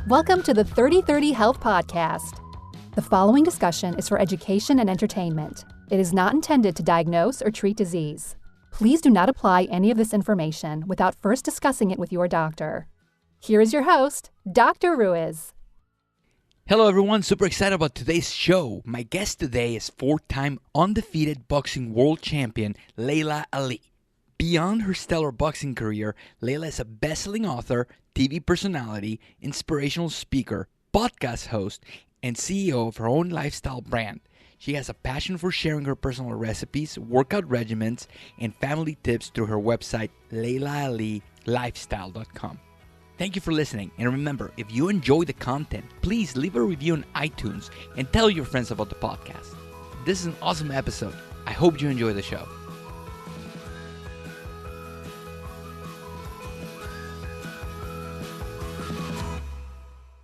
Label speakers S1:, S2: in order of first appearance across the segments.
S1: Welcome to the 30/30 Health Podcast. The following discussion is for education and entertainment. It is not intended to diagnose or treat disease. Please do not apply any of this information without first discussing it with your doctor. Here is your host, Dr. Ruiz.
S2: Hello everyone, super excited about today's show. My guest today is four-time undefeated boxing world champion, Laila Ali. Beyond her stellar boxing career, Laila is a best-selling author, TV personality, inspirational speaker, podcast host, and CEO of her own lifestyle brand. She has a passion for sharing her personal recipes, workout regimens, and family tips through her website, LailaAliLifestyle.com. Thank you for listening, and remember, if you enjoy the content, please leave a review on iTunes and tell your friends about the podcast. This is an awesome episode. I hope you enjoy the show.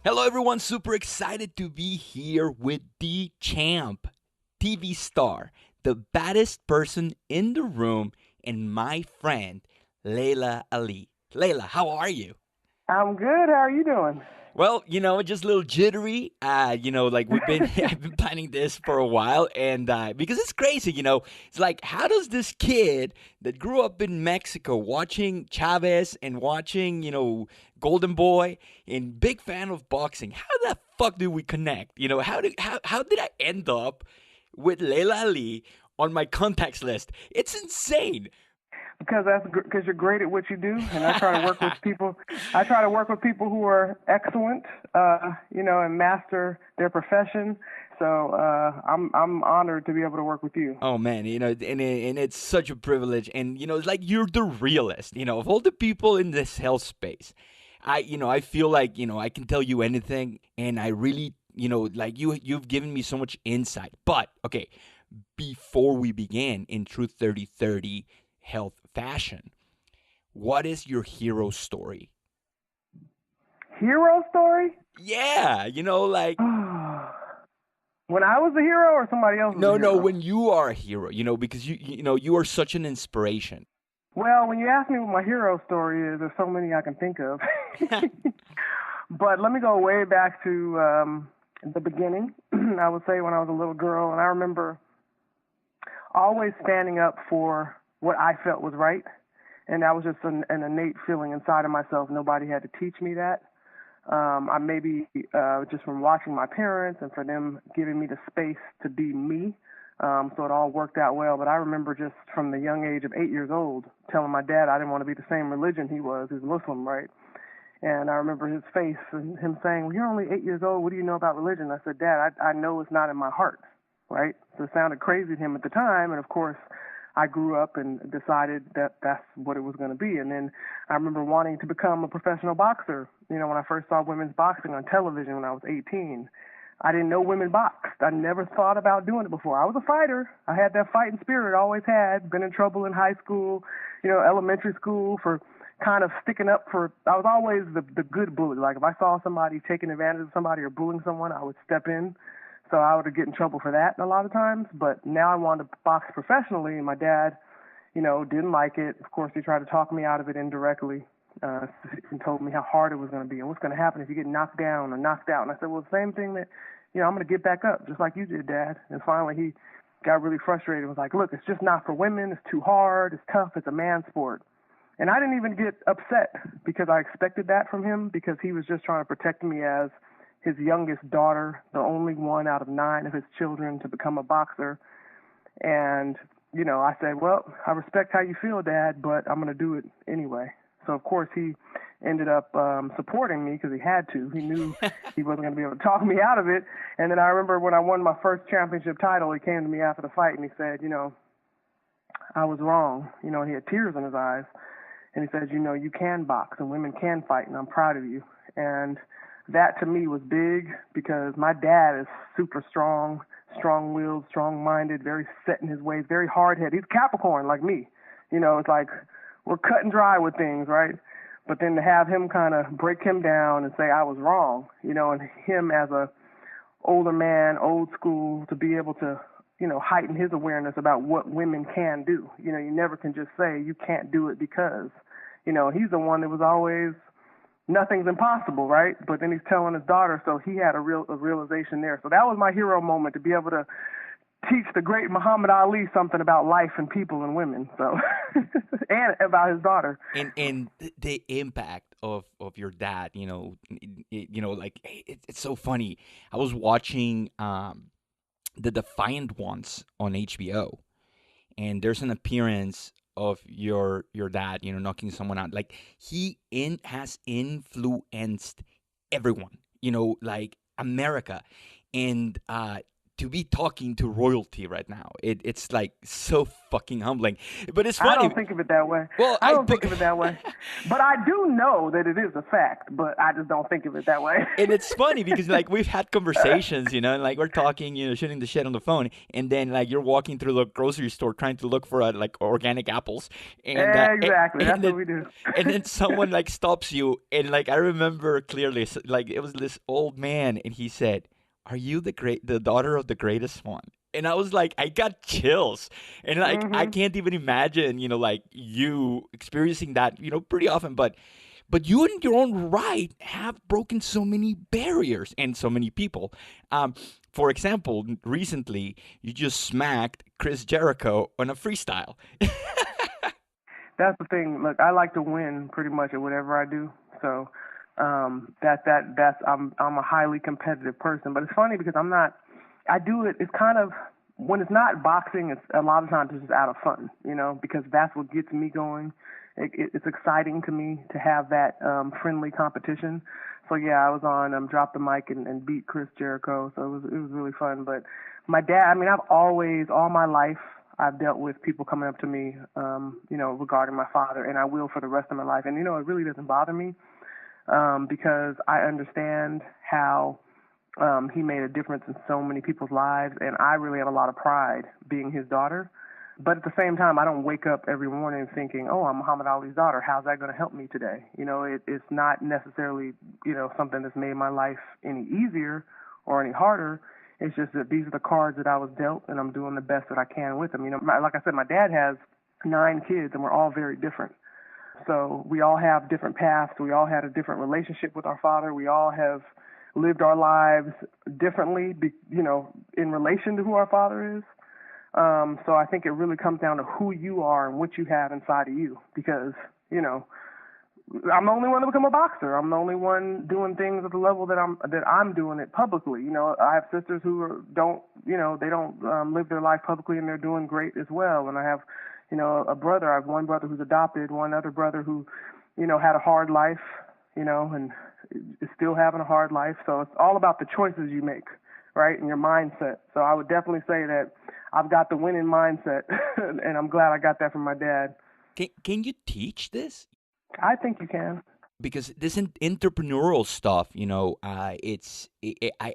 S2: Hello everyone, super excited to be here with the champ, TV star, the baddest person in the room, and my friend, Laila Ali. Laila, how are you?
S3: I'm good. How are you doing?
S2: Well, just a little jittery. I've been planning this for a while, and because it's crazy, it's like, how does this kid that grew up in Mexico watching Chavez and watching, Golden Boy and big fan of boxing, how the fuck do we connect? How did I end up with Laila Ali on my contacts list? It's insane.
S3: Because you're great at what you do, and I try to work with people. I try to work with people who are excellent, and master their profession. So I'm honored to be able to work with you.
S2: Oh man, and it's such a privilege, and it's like you're the realest. Of all the people in this health space, I feel like I can tell you anything, and I really you've given me so much insight. But okay, before we begin in Truth 30/30 Health fashion, what is your hero story?
S3: Hero story?
S2: Yeah,
S3: When I was a hero or somebody else was a hero?
S2: No, when you are a hero, because you are such an inspiration.
S3: Well, when you ask me what my hero story is, there's so many I can think of. But let me go way back to the beginning. I would say when I was a little girl, and I remember always standing up for what I felt was right, and that was just an innate feeling inside of myself. Nobody had to teach me that. I maybe just from watching my parents and for them giving me the space to be me, so it all worked out well. But I remember just from the young age of 8 years old telling my dad I didn't want to be the same religion he was. He's Muslim, right? And I remember his face and him saying, well, you're only 8 years old. What do you know about religion? I said, Dad, I know it's not in my heart, right? So it sounded crazy to him at the time, and of course, I grew up and decided that that's what it was going to be. And then I remember wanting to become a professional boxer. When I first saw women's boxing on television when I was 18, I didn't know women boxed. I never thought about doing it before. I was a fighter. I had that fighting spirit, always had. Been in trouble in high school, elementary school for kind of sticking up for, I was always the good bully. Like if I saw somebody taking advantage of somebody or bullying someone, I would step in. So I would get in trouble for that a lot of times. But now I wanted to box professionally, and my dad, didn't like it. Of course, he tried to talk me out of it indirectly and told me how hard it was going to be and what's going to happen if you get knocked down or knocked out. And I said, well, the same thing that, I'm going to get back up just like you did, Dad. And finally he got really frustrated and was like, look, it's just not for women. It's too hard. It's tough. It's a man sport. And I didn't even get upset because I expected that from him, because he was just trying to protect me as his youngest daughter, the only one out of 9 of his children to become a boxer. And, I said, well, I respect how you feel, Dad, but I'm going to do it anyway. So, of course, he ended up supporting me because he had to. He knew he wasn't going to be able to talk me out of it. And then I remember when I won my first championship title, he came to me after the fight and he said, I was wrong. And he had tears in his eyes. And he said, you can box and women can fight, and I'm proud of you. And that to me was big because my dad is super strong-willed, strong-minded, very set in his ways, very hard-headed. He's Capricorn like me. It's like we're cut and dry with things, right? But then to have him kind of break him down and say I was wrong, and him as a older man, old school, to be able to, heighten his awareness about what women can do. You never can just say you can't do it because, He's the one that was always, nothing's impossible, right? But then he's telling his daughter, so he had a realization there. So that was my hero moment, to be able to teach the great Muhammad Ali something about life and people and women. So, and about his daughter.
S2: And the impact of your dad, like it's so funny. I was watching The Defiant Ones on HBO, and there's an appearance of your dad, knocking someone out. Like he has influenced everyone, like America, and to be talking to royalty right now, it's like so fucking humbling. But it's funny.
S3: I don't think of it that way.
S2: Well,
S3: I don't think of it that way. But I do know that it is a fact, but I just don't think of it that way.
S2: And it's funny because like we've had conversations, and like we're talking, shooting the shit on the phone, and then like you're walking through the grocery store trying to look for like organic apples. And
S3: exactly, that's what we do.
S2: And then someone like stops you, and like I remember clearly, like it was this old man, and he said, "Are you the daughter of the greatest one?" And I was like, I got chills. And like, I can't even imagine, like you experiencing that, pretty often. But you in your own right have broken so many barriers and so many people. For example, recently, you just smacked Chris Jericho on a freestyle.
S3: That's the thing. Look, I like to win pretty much at whatever I do. So I'm a highly competitive person. But it's funny because I do it. It's kind of, when it's not boxing, it's a lot of times it's just out of fun, because that's what gets me going. It's exciting to me to have that friendly competition. So yeah, I was on Drop the Mic and beat Chris Jericho. So it was really fun. But my dad, I've always, all my life, I've dealt with people coming up to me, regarding my father, and I will for the rest of my life. And it really doesn't bother me because I understand how he made a difference in so many people's lives, and I really have a lot of pride being his daughter. But at the same time, I don't wake up every morning thinking, oh, I'm Muhammad Ali's daughter. How's that going to help me today? It's not necessarily, something that's made my life any easier or any harder. It's just that these are the cards that I was dealt, and I'm doing the best that I can with them. Like I said, my dad has 9 kids, and we're all very different. So we all have different paths. We all had a different relationship with our father. We all have lived our lives differently, in relation to who our father is. So I think it really comes down to who you are and what you have inside of you. Because, I'm the only one to become a boxer. I'm the only one doing things at the level that I'm doing it publicly. I have sisters who don't live their life publicly, and they're doing great as well. And I have, a brother. I have one brother who's adopted, one other brother who, had a hard life, and is still having a hard life. So it's all about the choices you make, right, and your mindset. So I would definitely say that I've got the winning mindset, and I'm glad I got that from my dad.
S2: Can you teach this?
S3: I think you can.
S2: Because this entrepreneurial stuff,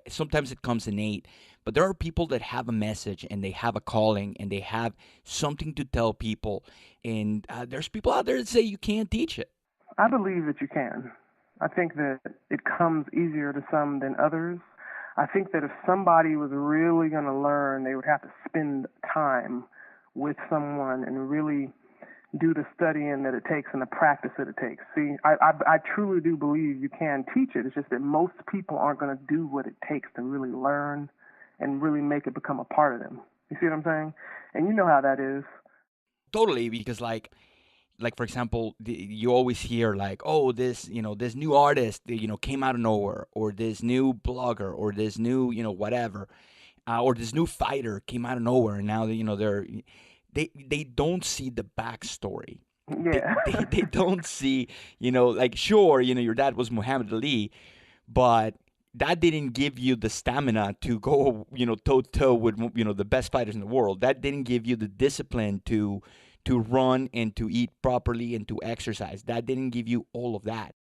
S2: sometimes it comes innate, but there are people that have a message and they have a calling and they have something to tell people. And there's people out there that say you can't teach it.
S3: I believe that you can. I think that it comes easier to some than others. I think that if somebody was really going to learn, they would have to spend time with someone and really do the studying that it takes and the practice that it takes. See, I truly do believe you can teach it. It's just that most people aren't going to do what it takes to really learn and really make it become a part of them. You see what I'm saying? And you know how that is.
S2: Totally, because like for example, you always hear like, oh, this new artist, came out of nowhere, or this new blogger, or this new, whatever, or this new fighter came out of nowhere, and now they don't see the backstory.
S3: Yeah.
S2: They don't see, sure, your dad was Muhammad Ali, but that didn't give you the stamina to go, toe to toe with, the best fighters in the world. That didn't give you the discipline to run and to eat properly and to exercise. That didn't give you all of that.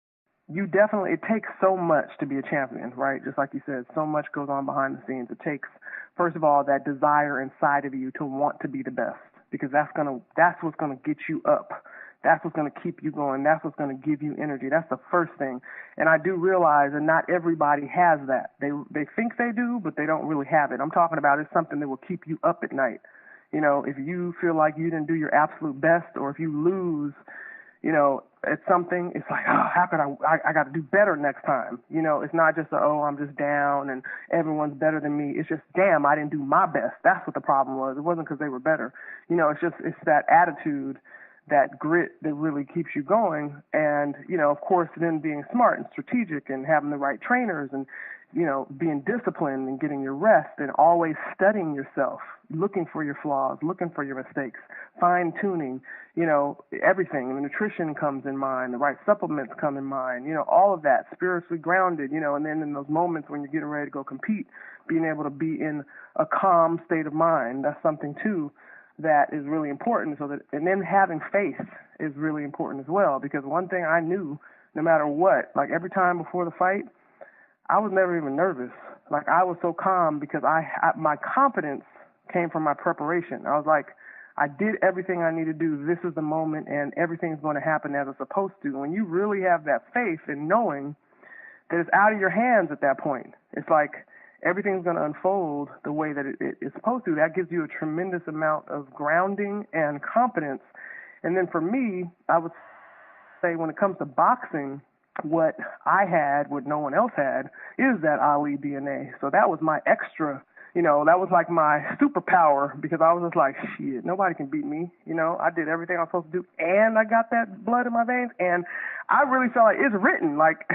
S3: It takes so much to be a champion, right? Just like you said, so much goes on behind the scenes. It takes, first of all, that desire inside of you to want to be the best, because that's what's gonna get you up. That's what's gonna keep you going. That's what's gonna give you energy. That's the first thing. And I do realize that not everybody has that. They think they do, but they don't really have it. I'm talking about it's something that will keep you up at night. If you feel like you didn't do your absolute best, or if you lose, it's something, it's like, oh, how could I got to do better next time. It's not just, oh, I'm just down and everyone's better than me. It's just, damn, I didn't do my best. That's what the problem was. It wasn't because they were better. It's that attitude, that grit that really keeps you going. And, of course, then being smart and strategic and having the right trainers and, being disciplined and getting your rest and always studying yourself, looking for your flaws, looking for your mistakes, fine-tuning, everything. The nutrition comes in mind, the right supplements come in mind, all of that, spiritually grounded, and then in those moments when you're getting ready to go compete, being able to be in a calm state of mind, that's something, too, that is really important. And then having faith is really important as well, because one thing I knew, no matter what, like every time before the fight, I was never even nervous. Like I was so calm because my confidence came from my preparation. I was like, I did everything I need to do. This is the moment, and everything's going to happen as it's supposed to. When you really have that faith and knowing that it's out of your hands at that point, it's like everything's going to unfold the way that it's supposed to. That gives you a tremendous amount of grounding and confidence. And then for me, I would say when it comes to boxing, what I had, what no one else had, is that Ali DNA. So that was my extra, that was like my superpower, because I was just like, shit, nobody can beat me. I did everything I was supposed to do, and I got that blood in my veins, and I really felt like it's written. Like,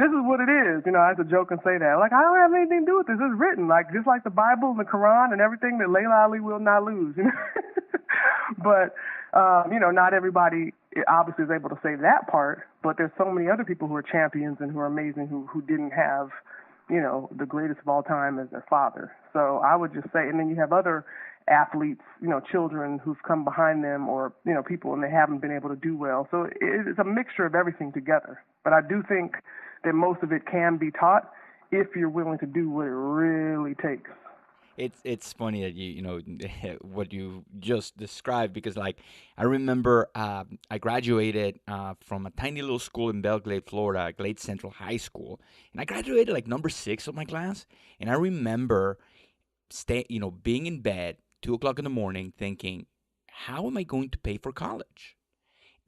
S3: this is what it is. I have to joke and say that. Like, I don't have anything to do with this. It's written. Like, just like the Bible and the Quran and everything, that Laila Ali will not lose. But, not everybody obviously is able to say that part, but there's so many other people who are champions and who are amazing who didn't have, the greatest of all time as their father. So I would just say, and then you have other athletes, children who've come behind them, or, people, and they haven't been able to do well. So it's a mixture of everything together. But I do think that most of it can be taught if you're willing to do what it really takes.
S2: It's funny that what you just described, because like I remember I graduated from a tiny little school in Belle Glade, Florida, Glade Central High School, and I graduated like number 6 of my class. And I remember being in bed 2:00 in the morning thinking, how am I going to pay for college?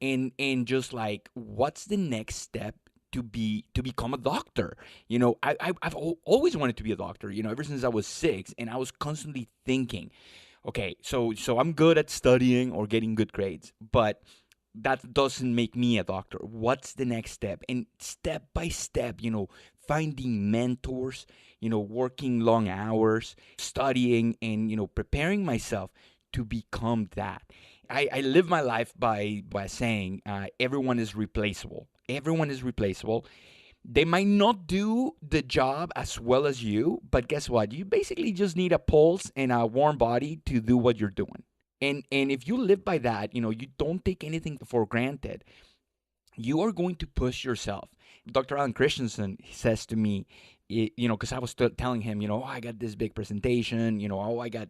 S2: And just like, what's the next step to become a doctor? I've always wanted to be a doctor, ever since I was 6, and I was constantly thinking, okay, so I'm good at studying or getting good grades, but that doesn't make me a doctor. What's the next step? And step by step, finding mentors, working long hours, studying, and preparing myself to become that. I live my life by saying everyone is replaceable. Everyone is replaceable. They might not do the job as well as you, but guess what? You basically just need a pulse and a warm body to do what you're doing. And if you live by that, you don't take anything for granted. You are going to push yourself. Dr. Alan Christensen says to me, because I was telling him, oh, I got this big presentation, I got,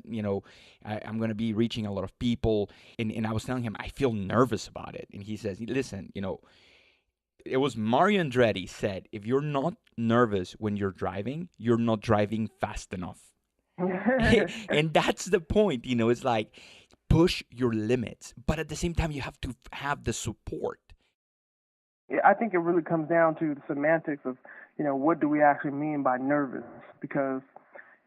S2: I'm going to be reaching a lot of people. And I was telling him, I feel nervous about it. And he says, listen, it was Mario Andretti said, if you're not nervous when you're driving, you're not driving fast enough. And that's the point, it's like, push your limits. But at the same time, you have to have the support.
S3: Yeah, I think it really comes down to the semantics of, what do we actually mean by nervous? Because,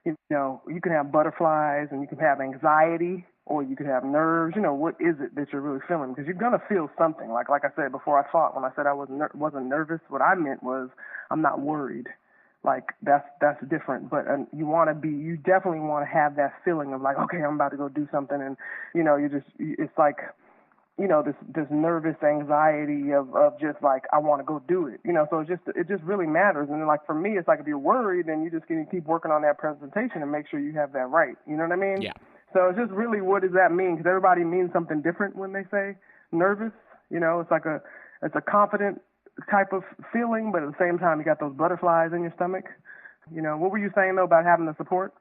S3: you can have butterflies and you can have anxiety, or you could have nerves. What is it that you're really feeling? Because you're going to feel something. Like I said before, I thought when I said I wasn't nervous, what I meant was I'm not worried. Like that's different. But you definitely want to have that feeling of like, okay, I'm about to go do something. And, it's like, this nervous anxiety of just like, I want to go do it, so it just really matters. And then like for me, it's like if you're worried, then you just can keep working on that presentation and make sure you have that right. You know what I mean?
S2: Yeah.
S3: So it's just really, what does that mean? Because everybody means something different when they say nervous. It's like it's a confident type of feeling, but at the same time, you got those butterflies in your stomach. What were you saying though about having the support?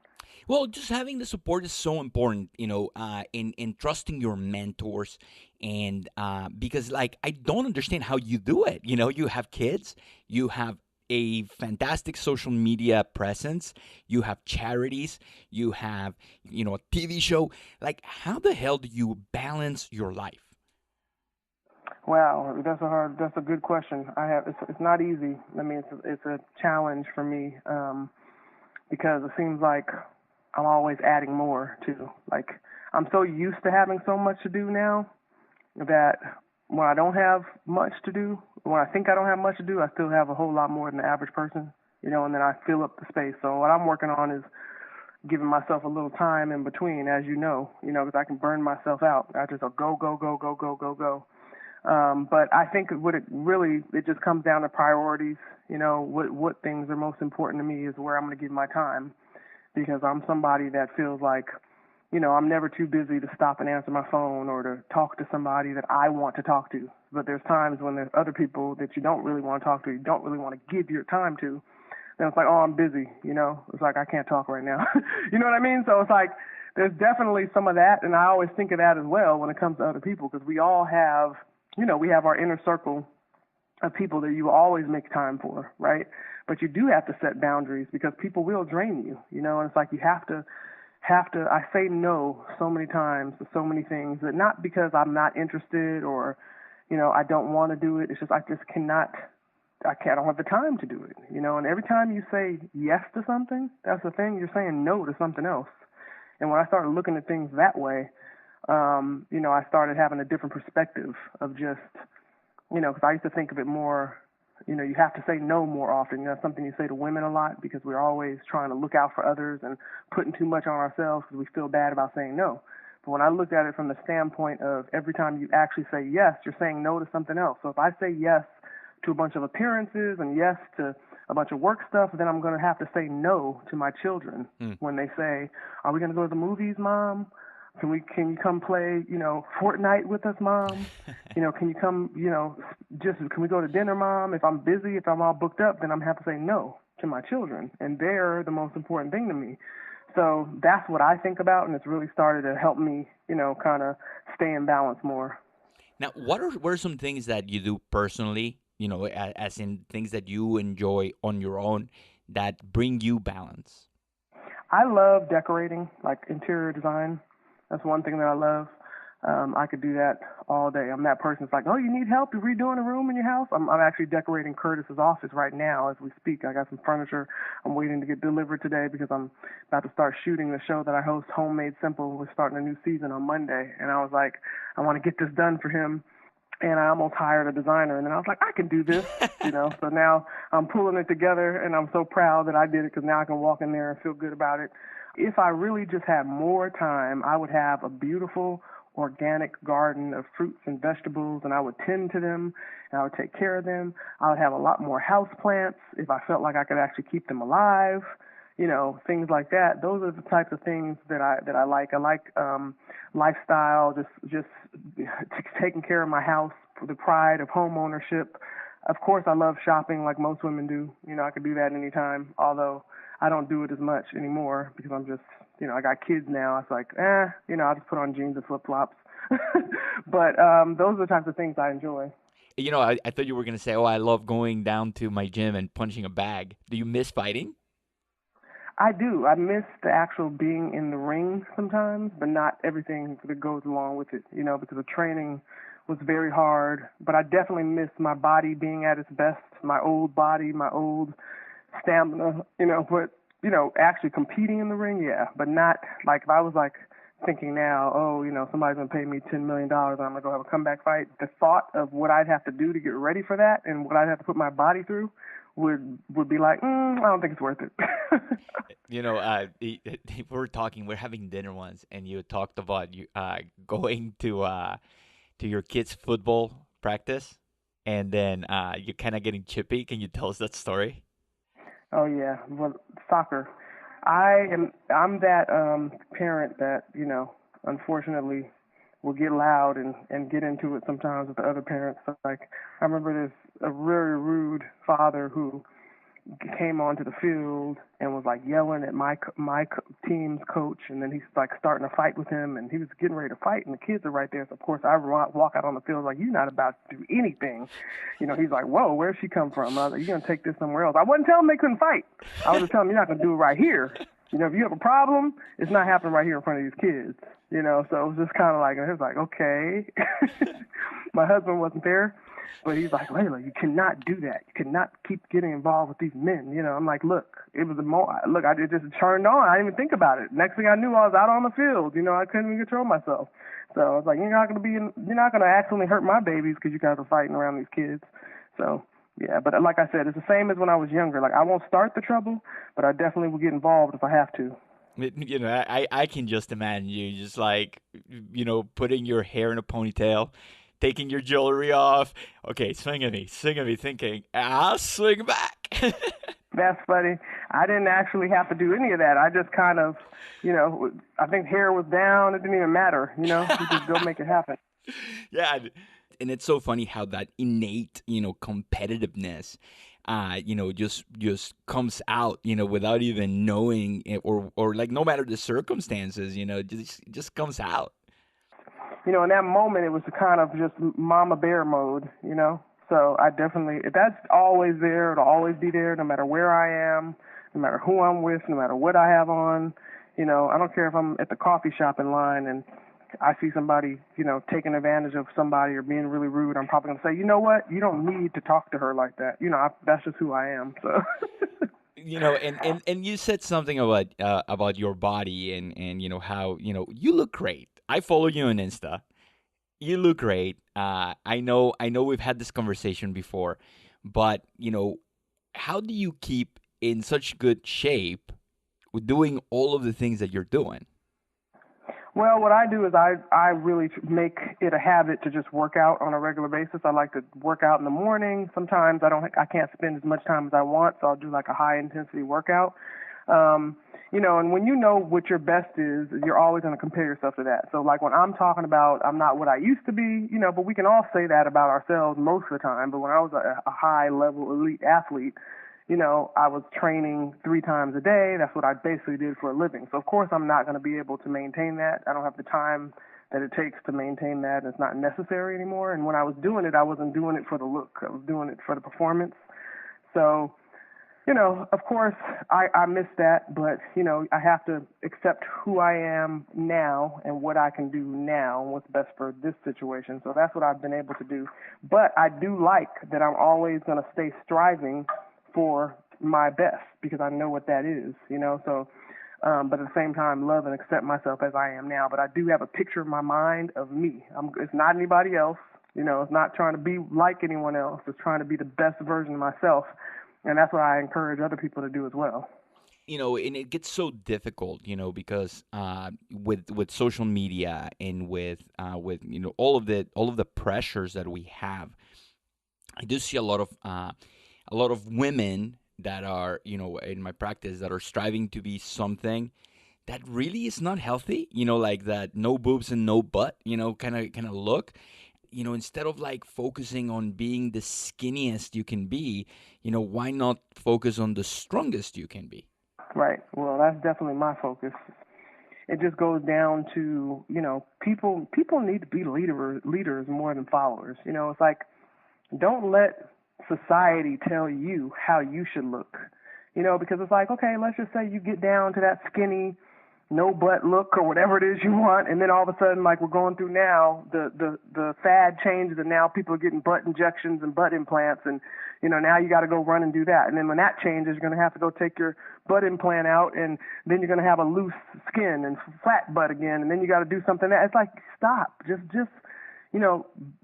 S2: Well, just having the support is so important, in trusting your mentors. And because like, I don't understand how you do it. You have kids, you have a fantastic social media presence, you have charities, you have, a TV show. Like, how the hell do you balance your life?
S3: Wow, that's a good question. It's not easy. I mean, it's a challenge for me because it seems like I'm always adding more too. Like I'm so used to having so much to do now that when I don't have much to do, when I think I don't have much to do, I still have a whole lot more than the average person, and then I fill up the space. So what I'm working on is giving myself a little time in between, as because I can burn myself out. I just go, go, go, go, go, go, go. But I think it just comes down to priorities. What things are most important to me is where I'm going to give my time, because I'm somebody that feels like, I'm never too busy to stop and answer my phone or to talk to somebody that I want to talk to. But there's times when there's other people that you don't really want to talk to, you don't really want to give your time to. Then it's like, oh, I'm busy. It's like I can't talk right now. You know what I mean? So it's like there's definitely some of that, and I always think of that as well when it comes to other people, because we all have, we have our inner circle of people that you always make time for, right? But you do have to set boundaries because people will drain you, and it's like you have to, I say no so many times to so many things, that not because I'm not interested or, I don't want to do it. It's just, I don't have the time to do it, and every time you say yes to something, that's the thing, you're saying no to something else. And when I started looking at things that way, I started having a different perspective of just, because I used to think of it more, you have to say no more often. Something you say to women a lot because we're always trying to look out for others and putting too much on ourselves because we feel bad about saying no. But when I looked at it from the standpoint of every time you actually say yes, you're saying no to something else. So if I say yes to a bunch of appearances and yes to a bunch of work stuff, then I'm going to have to say no to my children when they say, are we going to go to the movies, Mom? Can you come play, Fortnite with us, Mom? Can you come, can we go to dinner, Mom? If I'm busy, if I'm all booked up, then I'm going to have to say no to my children. And they're the most important thing to me. So that's what I think about, and it's really started to help me, kind of stay in balance more.
S2: Now, what are some things that you do personally, as in things that you enjoy on your own that bring you balance?
S3: I love decorating, like interior design. That's one thing that I love. I could do that all day. I'm that person that's like, oh, you need help? You're redoing a room in your house? I'm actually decorating Curtis's office right now as we speak. I got some furniture I'm waiting to get delivered today because I'm about to start shooting the show that I host, Homemade Simple. We're starting a new season on Monday. And I was like, I want to get this done for him. And I almost hired a designer. And then I was like, I can do this, So now I'm pulling it together, and I'm so proud that I did it because now I can walk in there and feel good about it. If I really just had more time, I would have a beautiful organic garden of fruits and vegetables, and I would tend to them, and I would take care of them. I would have a lot more house plants if I felt like I could actually keep them alive, things like that. Those are the types of things that I like. I like lifestyle, just taking care of my house for the pride of home ownership. Of course, I love shopping like most women do. I could do that anytime, although I don't do it as much anymore because I'm just, I got kids now. It's like, I'll just put on jeans and flip-flops. But those are the types of things I enjoy.
S2: I thought you were going to say, oh, I love going down to my gym and punching a bag. Do you miss fighting?
S3: I do. I miss the actual being in the ring sometimes, but not everything that goes along with it, because the training was very hard. But I definitely miss my body being at its best, my old body, my old stamina, but, actually competing in the ring, yeah, but not like if I was like thinking now, oh, somebody's going to pay me $10 million and I'm going to go have a comeback fight. The thought of what I'd have to do to get ready for that and what I'd have to put my body through would be like, I don't think it's worth it.
S2: We're having dinner once, and you talked about you going to your kids' football practice, and then you're kind of getting chippy. Can you tell us that story?
S3: Oh yeah, well, soccer. I'm that parent that unfortunately will get loud and get into it sometimes with the other parents. So, like I remember this a very rude father who came onto the field and was like yelling at my team's coach, and then he's like starting a fight with him, and he was getting ready to fight, and the kids are right there. So of course I walk out on the field like, you're not about to do anything. He's like, whoa, where'd she come from? I was like, you're gonna take this somewhere else. I wasn't telling them they couldn't fight. I was just telling them, you're not gonna do it right here. If you have a problem, it's not happening right here in front of these kids, So it was just kind of like, it was like, okay. My husband wasn't there, but he's like, Layla, you cannot do that. You cannot keep getting involved with these men. I'm like, look, it was it just turned on. I didn't even think about it. Next thing I knew, I was out on the field. I couldn't even control myself. So I was like, you're not going to accidentally hurt my babies because you guys are fighting around these kids. So, yeah, but like I said, it's the same as when I was younger. Like, I won't start the trouble, but I definitely will get involved if I have to.
S2: I can just imagine you just like, putting your hair in a ponytail, taking your jewelry off. Okay, swing at me, thinking, I'll swing back.
S3: That's funny. I didn't actually have to do any of that. I just kind of, I think hair was down. It didn't even matter, you just go make it happen.
S2: Yeah. And it's so funny how that innate, competitiveness, just comes out, without even knowing it, or like no matter the circumstances, just comes out.
S3: In that moment, it was kind of just mama bear mode, So I definitely, that's always there. It'll always be there, no matter where I am, no matter who I'm with, no matter what I have on. I don't care if I'm at the coffee shop in line and I see somebody, taking advantage of somebody or being really rude. I'm probably going to say, you know what? You don't need to talk to her like that. That's just who I am. So.
S2: And you said something about your body and how you look great. I follow you on Insta. You look great. I know we've had this conversation before, but how do you keep in such good shape with doing all of the things that you're doing?
S3: Well, what I do is I really make it a habit to just work out on a regular basis. I like to work out in the morning. Sometimes I can't spend as much time as I want, so I'll do like a high intensity workout. And when you know what your best is, you're always going to compare yourself to that. So like when I'm talking about I'm not what I used to be, but we can all say that about ourselves most of the time. But when I was a high level elite athlete, I was training 3 times a day. That's what I basically did for a living. So, of course, I'm not going to be able to maintain that. I don't have the time that it takes to maintain that. It's not necessary anymore. And when I was doing it, I wasn't doing it for the look. I was doing it for the performance. So, of course, I miss that. But, I have to accept who I am now and what I can do now and what's best for this situation. So that's what I've been able to do. But I do like that I'm always going to stay striving for my best because I know what that is, so, but at the same time, love and accept myself as I am now. But I do have a picture in my mind of me. It's not anybody else, it's not trying to be like anyone else. It's trying to be the best version of myself. And that's what I encourage other people to do as well.
S2: And it gets so difficult, because with social media and with all of the pressures that we have, I do see a lot of women that are, in my practice, that are striving to be something that really is not healthy, like that no boobs and no butt, kind of look, instead of like focusing on being the skinniest you can be, why not focus on the strongest you can be?
S3: Right. Well, that's definitely my focus. It just goes down to, people need to be leaders more than followers. It's like, don't let society tell you how you should look, because it's like, okay, let's just say you get down to that skinny, no butt look or whatever it is you want, and then all of a sudden, like we're going through now, the fad changes and now people are getting butt injections and butt implants, and now you got to go run and do that, and then when that changes, you're going to have to go take your butt implant out, and then you're going to have a loose skin and flat butt again, and then you got to do something that it's like, stop, just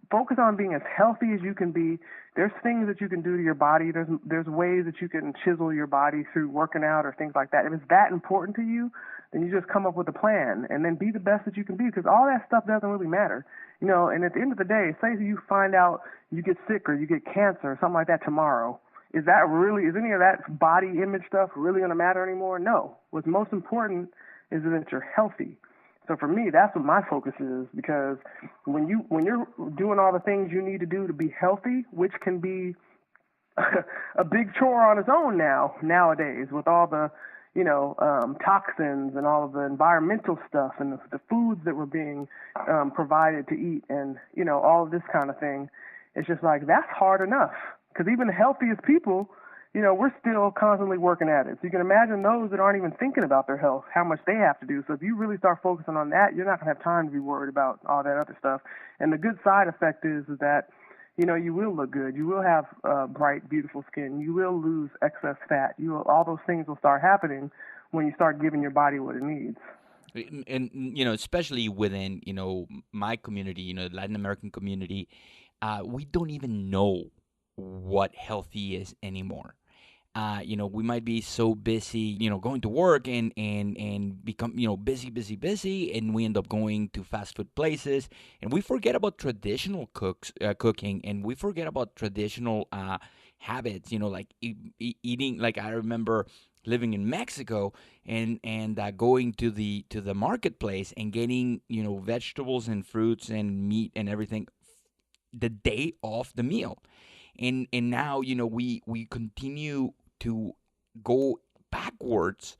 S3: focus on being as healthy as you can be. There's things that you can do to your body. There's ways that you can chisel your body through working out or things like that. If it's that important to you, then you just come up with a plan and then be the best that you can be, because all that stuff doesn't really matter. And at the end of the day, say you find out you get sick or you get cancer or something like that tomorrow. Is any of that body image stuff really going to matter anymore? No. What's most important is that you're healthy. So for me, that's what my focus is, because when you're doing all the things you need to do to be healthy, which can be a big chore on its own nowadays with all the toxins and all of the environmental stuff and the foods that we're being provided to eat and all of this kind of thing, it's just like that's hard enough, because even the healthiest people, we're still constantly working at it. So you can imagine those that aren't even thinking about their health, how much they have to do. So if you really start focusing on that, you're not going to have time to be worried about all that other stuff. And the good side effect is that, you will look good. You will have bright, beautiful skin. You will lose excess fat. All those things will start happening when you start giving your body what it needs.
S2: And especially within my community, the Latin American community, we don't even know what healthy is anymore. We might be so busy, going to work and become, busy, and we end up going to fast food places, and we forget about traditional cooking, and we forget about traditional habits, like eating. Like I remember living in Mexico and going to the marketplace and getting, vegetables and fruits and meat and everything the day of the meal. And now, we continue to go backwards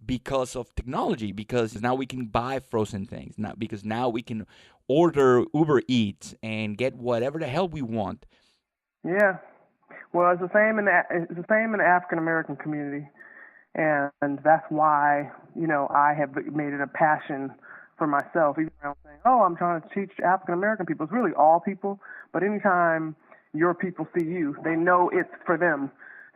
S2: because of technology, because now we can buy frozen things, because now we can order Uber Eats and get whatever the hell we want.
S3: Yeah. Well, it's the same in the African American community, and that's why I have made it a passion for myself. Even when I'm saying, I'm trying to teach African American people, it's really all people. But anytime your people see you, they know it's for them.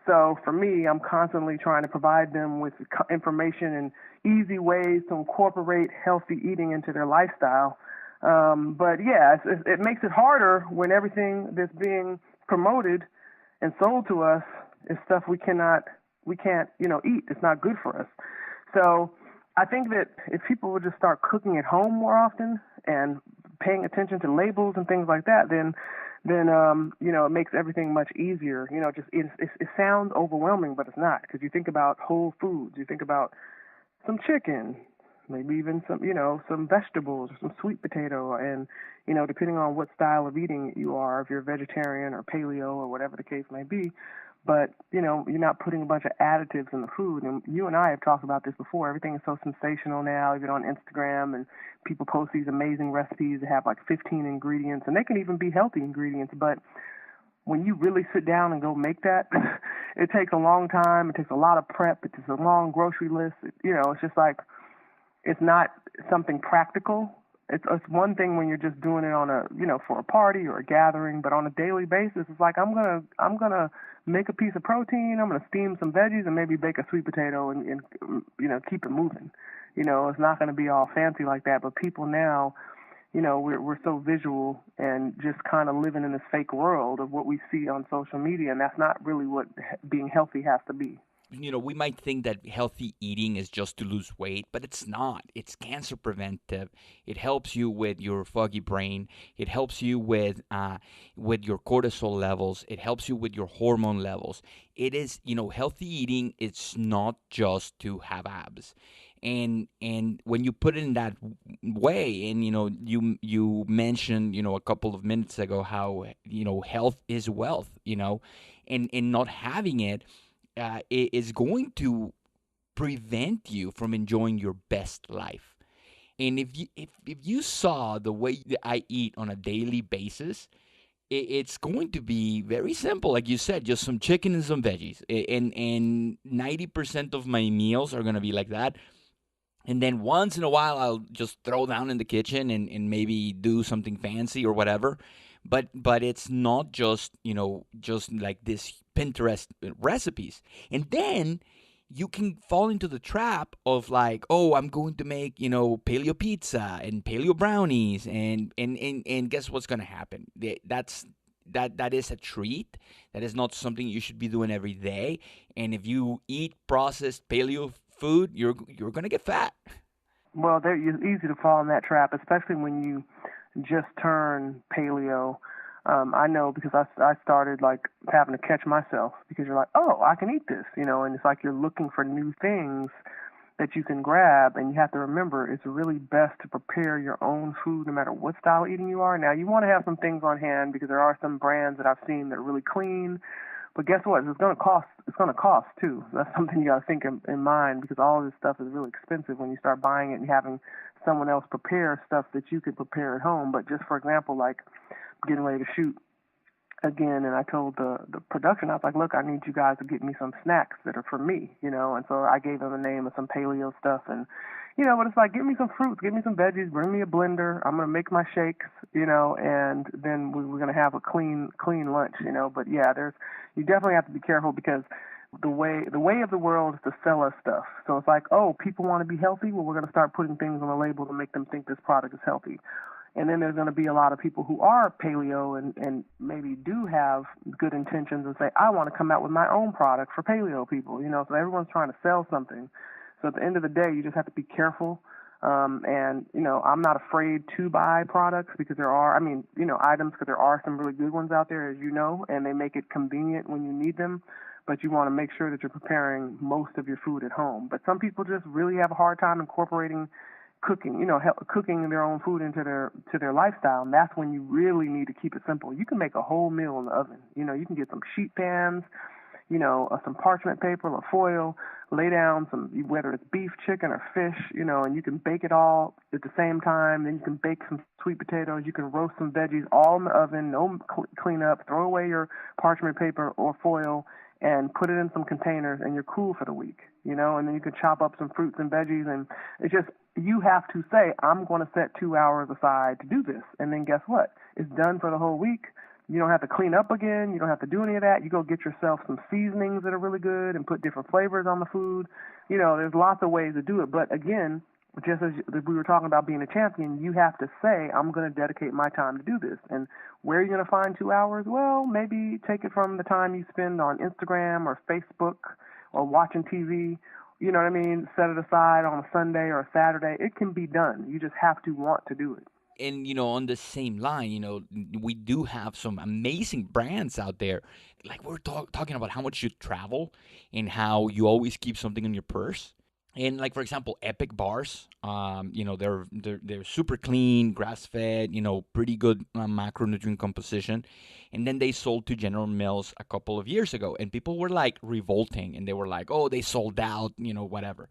S3: So for me, I'm constantly trying to provide them with information and easy ways to incorporate healthy eating into their lifestyle. But yeah, it makes it harder when everything that's being promoted and sold to us is stuff we can't, eat. It's not good for us. So I think that if people would just start cooking at home more often and paying attention to labels and things like that, then it makes everything much easier. It sounds overwhelming, but it's not, because you think about whole foods, you think about some chicken, maybe even some vegetables or some sweet potato, and depending on what style of eating you are, if you're vegetarian or paleo or whatever the case may be. But, you're not putting a bunch of additives in the food. And you and I have talked about this before. Everything is so sensational now, even on Instagram, and people post these amazing recipes that have like 15 ingredients, and they can even be healthy ingredients. But when you really sit down and go make that, it takes a long time. It takes a lot of prep. It takes a long grocery list. It's just like, it's not something practical. It's one thing when you're just doing it on for a party or a gathering, but on a daily basis, it's like, I'm gonna make a piece of protein, I'm gonna steam some veggies, and maybe bake a sweet potato and keep it moving. It's not gonna be all fancy like that. But people now, we're so visual and just kind of living in this fake world of what we see on social media, and that's not really what being healthy has to be.
S2: We might think that healthy eating is just to lose weight, but it's not. It's cancer preventive. It helps you with your foggy brain. It helps you with your cortisol levels. It helps you with your hormone levels. It is, healthy eating. It's not just to have abs. And when you put it in that way, and you mentioned a couple of minutes ago how health is wealth, and not having it is going to prevent you from enjoying your best life. And if you saw the way that I eat on a daily basis, it's going to be very simple. Like you said, just some chicken and some veggies. And 90% of my meals are going to be like that. And then once in a while, I'll just throw down in the kitchen and maybe do something fancy or whatever. But it's not just like this Pinterest recipes. And then you can fall into the trap of like, I'm going to make paleo pizza and paleo brownies, and guess what's going to happen? That is a treat. That is not something you should be doing every day. And if you eat processed paleo food, you're going to get fat.
S3: Well, it's easy to fall in that trap, especially when you just turn paleo. I know, because I started like having to catch myself, because you're like, I can eat this, and it's like you're looking for new things that you can grab, and you have to remember it's really best to prepare your own food no matter what style eating you are. Now, you want to have some things on hand, because there are some brands that I've seen that are really clean, but guess what? It's going to cost. It's going to cost too. So that's something you got to think in mind, because all of this stuff is really expensive when you start buying it and having someone else prepare stuff that you could prepare at home. But just for example, like getting ready to shoot again, and I told the production, I was like, look, I need you guys to get me some snacks that are for me, and so I gave them the name of some paleo stuff, and but it's like, give me some fruits, give me some veggies, bring me a blender, I'm gonna make my shakes, and then we're gonna have a clean lunch, but yeah, you definitely have to be careful, because the way of the world is to sell us stuff. So it's like, oh, people want to be healthy, well, we're gonna start putting things on the label to make them think this product is healthy. And then there's going to be a lot of people who are paleo and maybe do have good intentions and say, I want to come out with my own product for paleo people, so everyone's trying to sell something. So at the end of the day, you just have to be careful. And I'm not afraid to buy products, because there are, items, because there are some really good ones out there, as you know, and they make it convenient when you need them. But you want to make sure that you're preparing most of your food at home. But some people just really have a hard time incorporating cooking their own food into their lifestyle, and that's when you really need to keep it simple. You can make a whole meal in the oven. You can get some sheet pans, some parchment paper or foil, lay down some, whether it's beef, chicken, or fish, and you can bake it all at the same time. Then you can bake some sweet potatoes. You can roast some veggies all in the oven, no clean up, throw away your parchment paper or foil, and put it in some containers, and you're cool for the week, and then you can chop up some fruits and veggies, and it's just, you have to say, I'm going to set 2 hours aside to do this, and then guess what? It's done for the whole week. You don't have to clean up again. You don't have to do any of that. You go get yourself some seasonings that are really good and put different flavors on the food. There's lots of ways to do it, but again, just as we were talking about being a champion, you have to say, I'm going to dedicate my time to do this. And where are you going to find 2 hours? Well, maybe take it from the time you spend on Instagram or Facebook or watching TV. You know what I mean? Set it aside on a Sunday or a Saturday. It can be done. You just have to want to do it.
S2: And, on the same line, we do have some amazing brands out there. Like we're talking about how much you travel and how you always keep something in your purse. And like, for example, Epic bars, they're super clean, grass-fed, pretty good macronutrient composition. And then they sold to General Mills a couple of years ago. And people were like revolting, and they were like, oh, they sold out, whatever.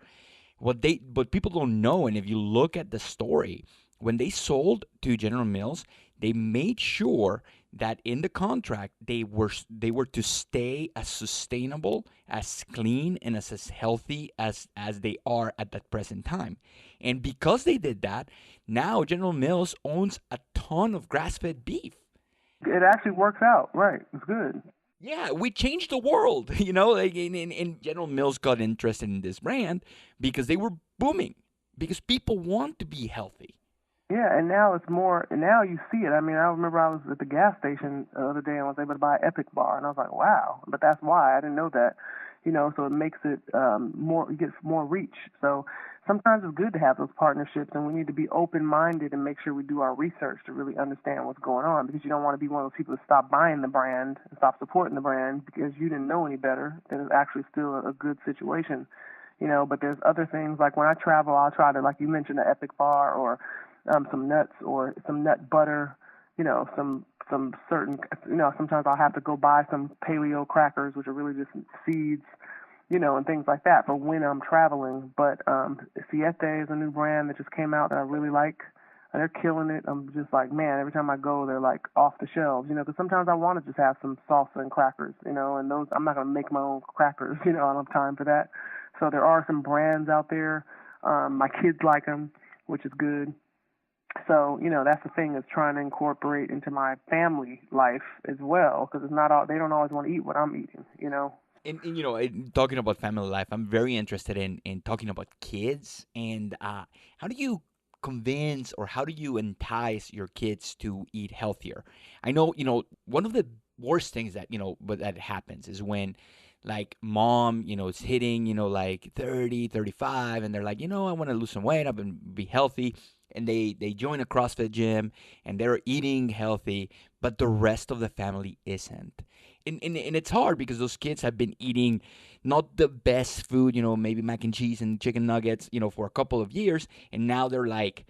S2: But people don't know, and if you look at the story, when they sold to General Mills, they made sure that in the contract they were to stay as sustainable, as clean, and as healthy as they are at that present time. And because they did that, now General Mills owns a ton of grass-fed beef.
S3: It actually works out, right? It's good.
S2: Yeah, we changed the world, and General Mills got interested in this brand because they were booming, because people want to be healthy.
S3: Yeah, and now it's more, and now you see it. I remember I was at the gas station the other day and I was able to buy Epic bar, and I was like, wow, but that's why. I didn't know that, so it makes it it gets more reach. So sometimes it's good to have those partnerships, and we need to be open-minded and make sure we do our research to really understand what's going on, because you don't want to be one of those people that stop buying the brand and stop supporting the brand because you didn't know any better, that it's actually still a good situation, but there's other things, like when I travel, I'll try to, like you mentioned, the Epic bar or some nuts or some nut butter, some certain, sometimes I'll have to go buy some paleo crackers, which are really just seeds, and things like that for when I'm traveling. But Siete is a new brand that just came out that I really like. And they're killing it. I'm just like, man, every time I go, they're like off the shelves, because sometimes I want to just have some salsa and crackers, and those, I'm not going to make my own crackers, I don't have time for that. So there are some brands out there. My kids like them, which is good. So, that's the thing, is trying to incorporate into my family life as well, because it's not all, they don't always want to eat what I'm eating,
S2: And talking about family life, I'm very interested in talking about kids. And how do you convince, or how do you entice your kids to eat healthier? I know, one of the worst things that, but that happens is when, like, mom, is hitting, like 30, 35, and they're like, I want to lose some weight, I want to be healthy. And they join a CrossFit gym, and they're eating healthy, but the rest of the family isn't. And it's hard because those kids have been eating not the best food, maybe mac and cheese and chicken nuggets, for a couple of years. And now they're like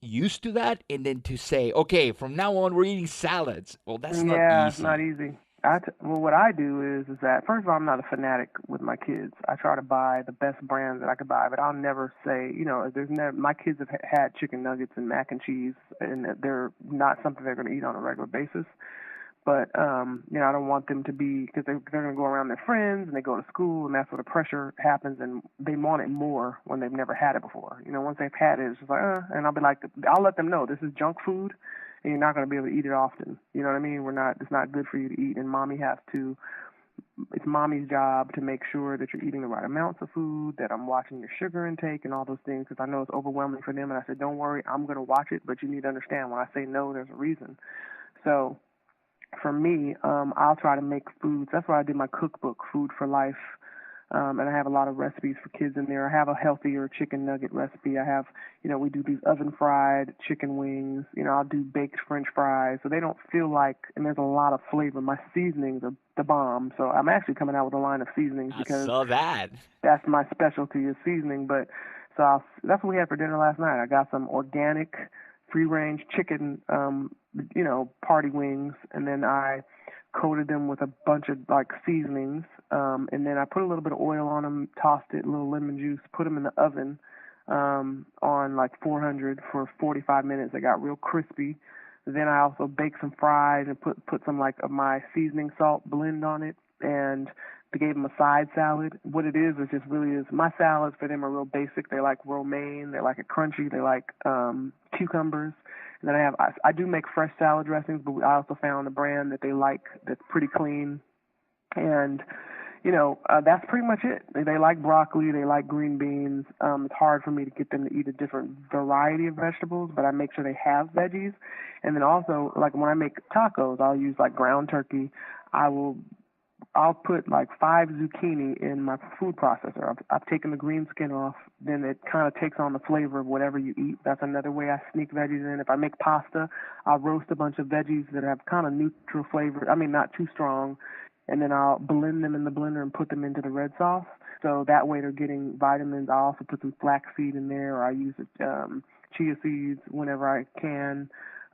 S2: used to that. And then to say, okay, from now on, we're eating salads. Well, that's not easy.
S3: Yeah, it's not easy. Well, what I do is that, first of all, I'm not a fanatic with my kids. I try to buy the best brands that I could buy, but I'll never say, my kids have had chicken nuggets and mac and cheese, and they're not something they're going to eat on a regular basis. But, I don't want them to be, because they're going to go around their friends and they go to school, and that's where the pressure happens, and they want it more when they've never had it before. Once they've had it, it's just like, and I'll be like, I'll let them know this is junk food, and you're not going to be able to eat it often. You know what I mean? It's not good for you to eat, and it's mommy's job to make sure that you're eating the right amounts of food, that I'm watching your sugar intake and all those things, because I know it's overwhelming for them. And I said, don't worry, I'm going to watch it, but you need to understand when I say no, there's a reason. So for me, I'll try to make foods. That's why I did my cookbook, Food for Life. And I have a lot of recipes for kids in there. I have a healthier chicken nugget recipe. I have, we do these oven fried chicken wings. I'll do baked French fries. So they don't feel like, and there's a lot of flavor. My seasonings are the bomb. So I'm actually coming out with a line of seasonings because
S2: I saw that.
S3: That's my specialty is seasoning. But that's what we had for dinner last night. I got some organic free-range chicken, party wings, and then I coated them with a bunch of seasonings, and then I put a little bit of oil on them, tossed it, a little lemon juice, put them in the oven on 400 for 45 minutes. They got real crispy. Then I also baked some fries and put some of my seasoning salt blend on it, and gave them a side salad. What it is just really is, my salads for them are real basic. They like romaine, they like it crunchy, they like cucumbers. And then I do make fresh salad dressings, but I also found a brand that they like that's pretty clean. And, that's pretty much it. They like broccoli, they like green beans. It's hard for me to get them to eat a different variety of vegetables, but I make sure they have veggies. And then also, when I make tacos, I'll use ground turkey. I'll put 5 zucchini in my food processor. I've taken the green skin off. Then it kind of takes on the flavor of whatever you eat. That's another way I sneak veggies in. If I make pasta, I'll roast a bunch of veggies that have kind of neutral flavor. I mean, not too strong. And then I'll blend them in the blender and put them into the red sauce. So that way they're getting vitamins. I also put some flaxseed in there, or I use chia seeds whenever I can.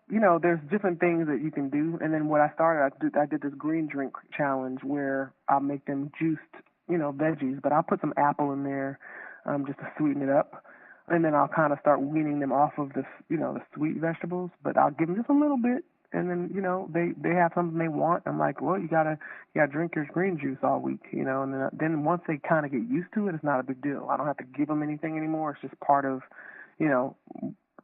S3: There's different things that you can do. And then what I started, I did this green drink challenge where I'll make them juiced, veggies, but I'll put some apple in there just to sweeten it up. And then I'll kind of start weaning them off of the sweet vegetables, but I'll give them just a little bit. And then, they have something they want. I'm like, well, you gotta drink your green juice all week, and then once they kind of get used to it, it's not a big deal. I don't have to give them anything anymore. It's just part of,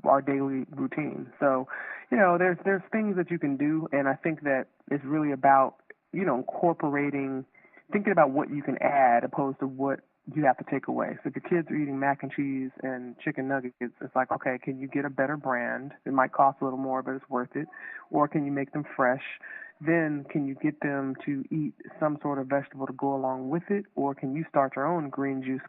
S3: our daily routine. So, there's things that you can do, and I think that it's really about, thinking about what you can add opposed to what you have to take away. So if your kids are eating mac and cheese and chicken nuggets, it's like, okay, can you get a better brand? It might cost a little more, but it's worth it. Or can you make them fresh? Then can you get them to eat some sort of vegetable to go along with it? Or can you start your own green juice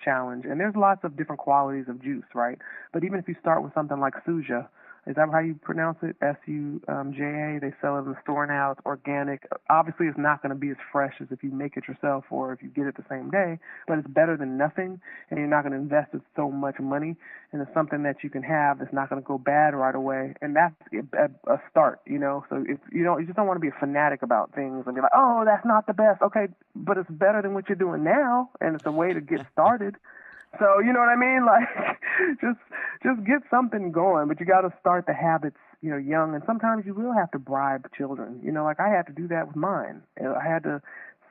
S3: challenge? And there's lots of different qualities of juice, right? But even if you start with something like Suja, is that how you pronounce it? Suja. They sell it in the store now. It's organic. Obviously, it's not going to be as fresh as if you make it yourself or if you get it the same day, but it's better than nothing, and you're not going to invest so much money. And it's something that you can have that's not going to go bad right away. And that's a start, So if you just don't want to be a fanatic about things and be like, oh, that's not the best. Okay, but it's better than what you're doing now, and it's a way to get started. So, you know what I mean? Just get something going, but you got to start the habits, young. And sometimes you will have to bribe children. I had to do that with mine. I had to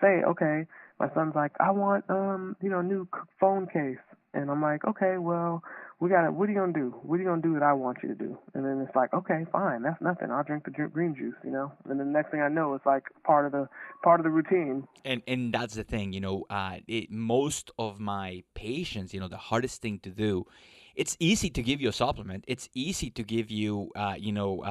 S3: say, okay, my son's like, I want, a new phone case. And I'm like, okay, well, what are you going to do? What are you going to do that I want you to do? And then it's like, okay, fine, that's nothing. I'll drink the green juice, And then the next thing I know, it's like part of the routine.
S2: And that's the thing, most of my patients, the hardest thing to do, it's easy to give you a supplement. It's easy to give you,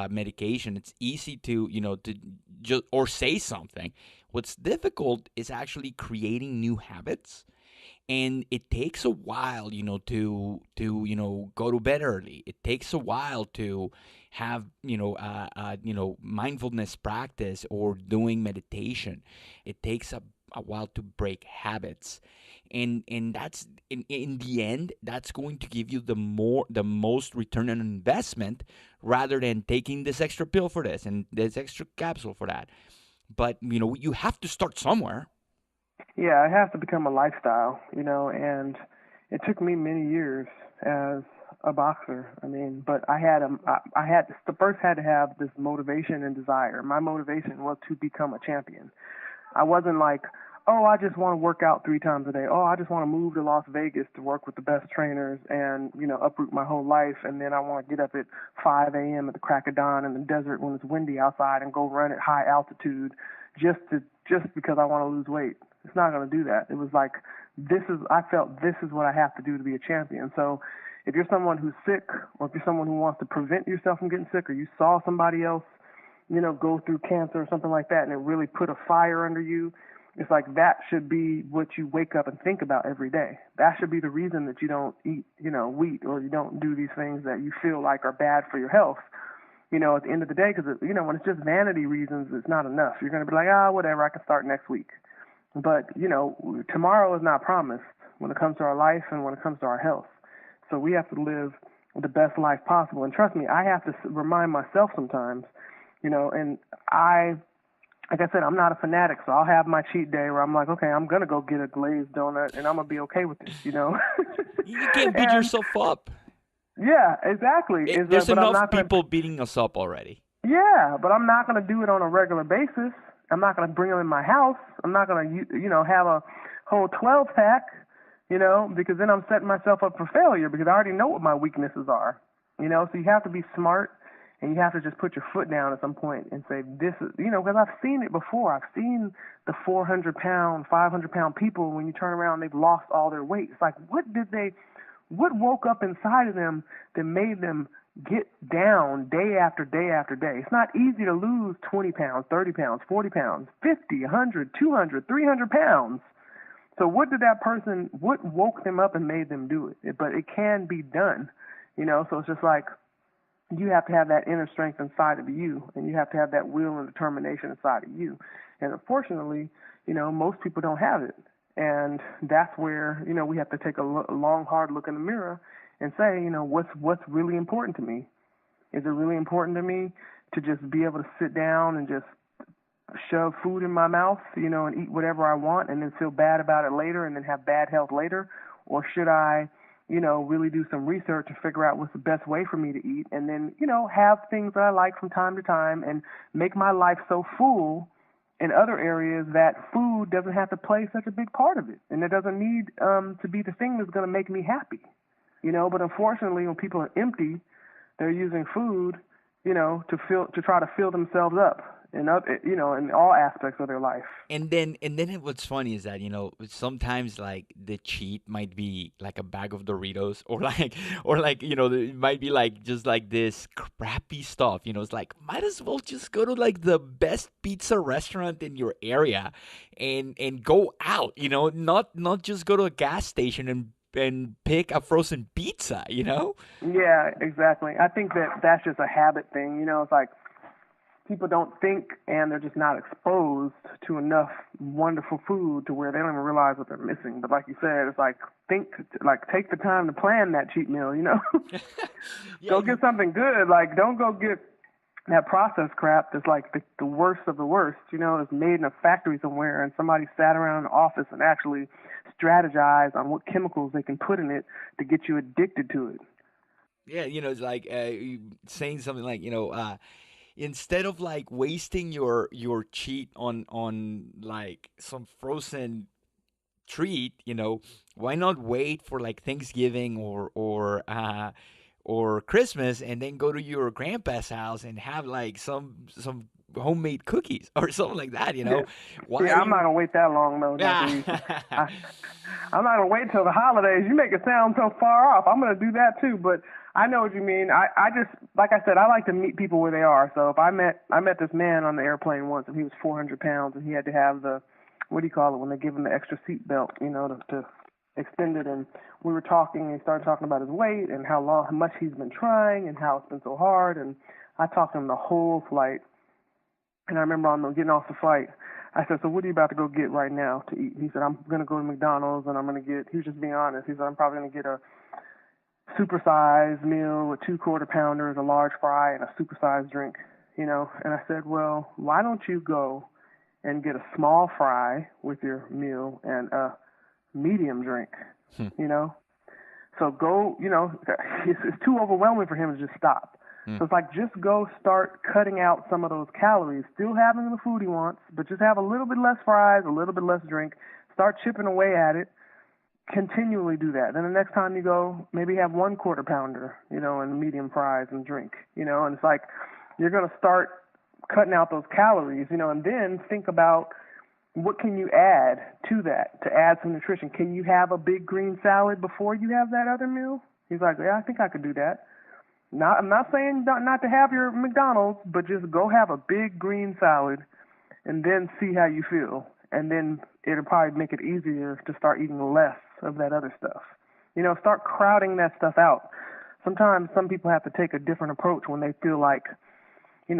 S2: medication. It's easy to, to just, or say something. What's difficult is actually creating new habits. And it takes a while, to go to bed early. It takes a while to have, mindfulness practice or doing meditation. It takes a while to break habits. And that's in the end, that's going to give you the most return on investment rather than taking this extra pill for this and this extra capsule for that. But, you have to start somewhere.
S3: Yeah, it has to become a lifestyle, and it took me many years as a boxer. I mean, but I had to first had to have this motivation and desire. My motivation was to become a champion. I wasn't like, oh, I just want to work out 3 times a day. Oh, I just want to move to Las Vegas to work with the best trainers and, uproot my whole life. And then I want to get up at 5 a.m. at the crack of dawn in the desert when it's windy outside and go run at high altitude just because I want to lose weight. It's not going to do that. It was like, I felt this is what I have to do to be a champion. So if you're someone who's sick, or if you're someone who wants to prevent yourself from getting sick, or you saw somebody else, go through cancer or something like that, and it really put a fire under you, it's like that should be what you wake up and think about every day. That should be the reason that you don't eat, wheat, or you don't do these things that you feel like are bad for your health. At the end of the day, because, when it's just vanity reasons, it's not enough. You're going to be like, whatever, I can start next week. But, tomorrow is not promised when it comes to our life and when it comes to our health. So we have to live the best life possible. And trust me, I have to remind myself sometimes, and like I said, I'm not a fanatic, so I'll have my cheat day where I'm like, okay, I'm going to go get a glazed donut, and I'm going to be okay with it,
S2: You can't beat yourself up.
S3: Yeah, exactly.
S2: There's enough people beating us up already.
S3: Yeah, but I'm not going to do it on a regular basis. I'm not going to bring them in my house. I'm not going to, have a whole 12-pack, because then I'm setting myself up for failure because I already know what my weaknesses are, So you have to be smart. And you have to just put your foot down at some point and say, this is, because I've seen it before. I've seen the 400-pound, 500-pound people, when you turn around, they've lost all their weight. It's like, what woke up inside of them that made them get down day after day after day? It's not easy to lose 20 pounds, 30 pounds, 40 pounds, 50, 100, 200, 300 pounds. So what woke them up and made them do it? But it can be done, so it's just like, you have to have that inner strength inside of you, and you have to have that will and determination inside of you. And unfortunately, most people don't have it. And that's where, we have to take a long, hard look in the mirror and say, what's really important to me? Is it really important to me to just be able to sit down and just shove food in my mouth, and eat whatever I want and then feel bad about it later and then have bad health later? Or should I really do some research to figure out what's the best way for me to eat, and then, have things that I like from time to time and make my life so full in other areas that food doesn't have to play such a big part of it. And it doesn't need to be the thing that's going to make me happy, But unfortunately, when people are empty, they're using food, to try to fill themselves up. In all aspects of their life.
S2: And then what's funny is that, sometimes like the cheat might be like a bag of Doritos or it might be like just like this crappy stuff, it's like, might as well just go to like the best pizza restaurant in your area and go out, not just go to a gas station and pick a frozen pizza,
S3: Yeah, exactly. I think that's just a habit thing, it's like, people don't think, and they're just not exposed to enough wonderful food to where they don't even realize what they're missing. But like you said, it's like, take the time to plan that cheat meal,
S2: Yeah.
S3: Go get something good. Like, don't go get that processed crap that's like the worst of the worst, that's made in a factory somewhere, and somebody sat around in the office and actually strategized on what chemicals they can put in it to get you addicted to it.
S2: Yeah, it's like saying something like, instead of like wasting your cheat on like some frozen treat, why not wait for like Thanksgiving or Christmas and then go to your grandpa's house and have like some homemade cookies or something like that,
S3: Yeah.
S2: Why
S3: I'm not gonna wait that long though. I'm not gonna wait till the holidays. You make it sound so far off. I'm gonna do that too, but I know what you mean. I just, like I said, I like to meet people where they are. So if I met this man on the airplane once, and he was 400 pounds, and he had to have the, what do you call it, when they give him the extra seat belt, to extend it. And we were talking, and he started talking about his weight and how much he's been trying and how it's been so hard. And I talked to him the whole flight. And I remember on getting off the flight, I said, so what are you about to go get right now to eat? He said, I'm going to go to McDonald's, and I'm going to get, he was just being honest. He said, I'm probably going to get a supersized meal with 2 quarter-pounders, a large fry, and a supersized drink, And I said, well, why don't you go and get a small fry with your meal and a medium drink, So go, it's too overwhelming for him to just stop. So it's like, just go start cutting out some of those calories, still having the food he wants, but just have a little bit less fries, a little bit less drink, start chipping away at it, continually do that. Then the next time you go, maybe have 1 quarter pounder, and medium fries and drink, and it's like, you're going to start cutting out those calories, and then think about, what can you add to that to add some nutrition? Can you have a big green salad before you have that other meal? He's like, yeah, I think I could do that. I'm not saying not to have your McDonald's, but just go have a big green salad and then see how you feel. And then it'll probably make it easier to start eating less of that other stuff. Start crowding that stuff out. Sometimes some people have to take a different approach when they feel like, a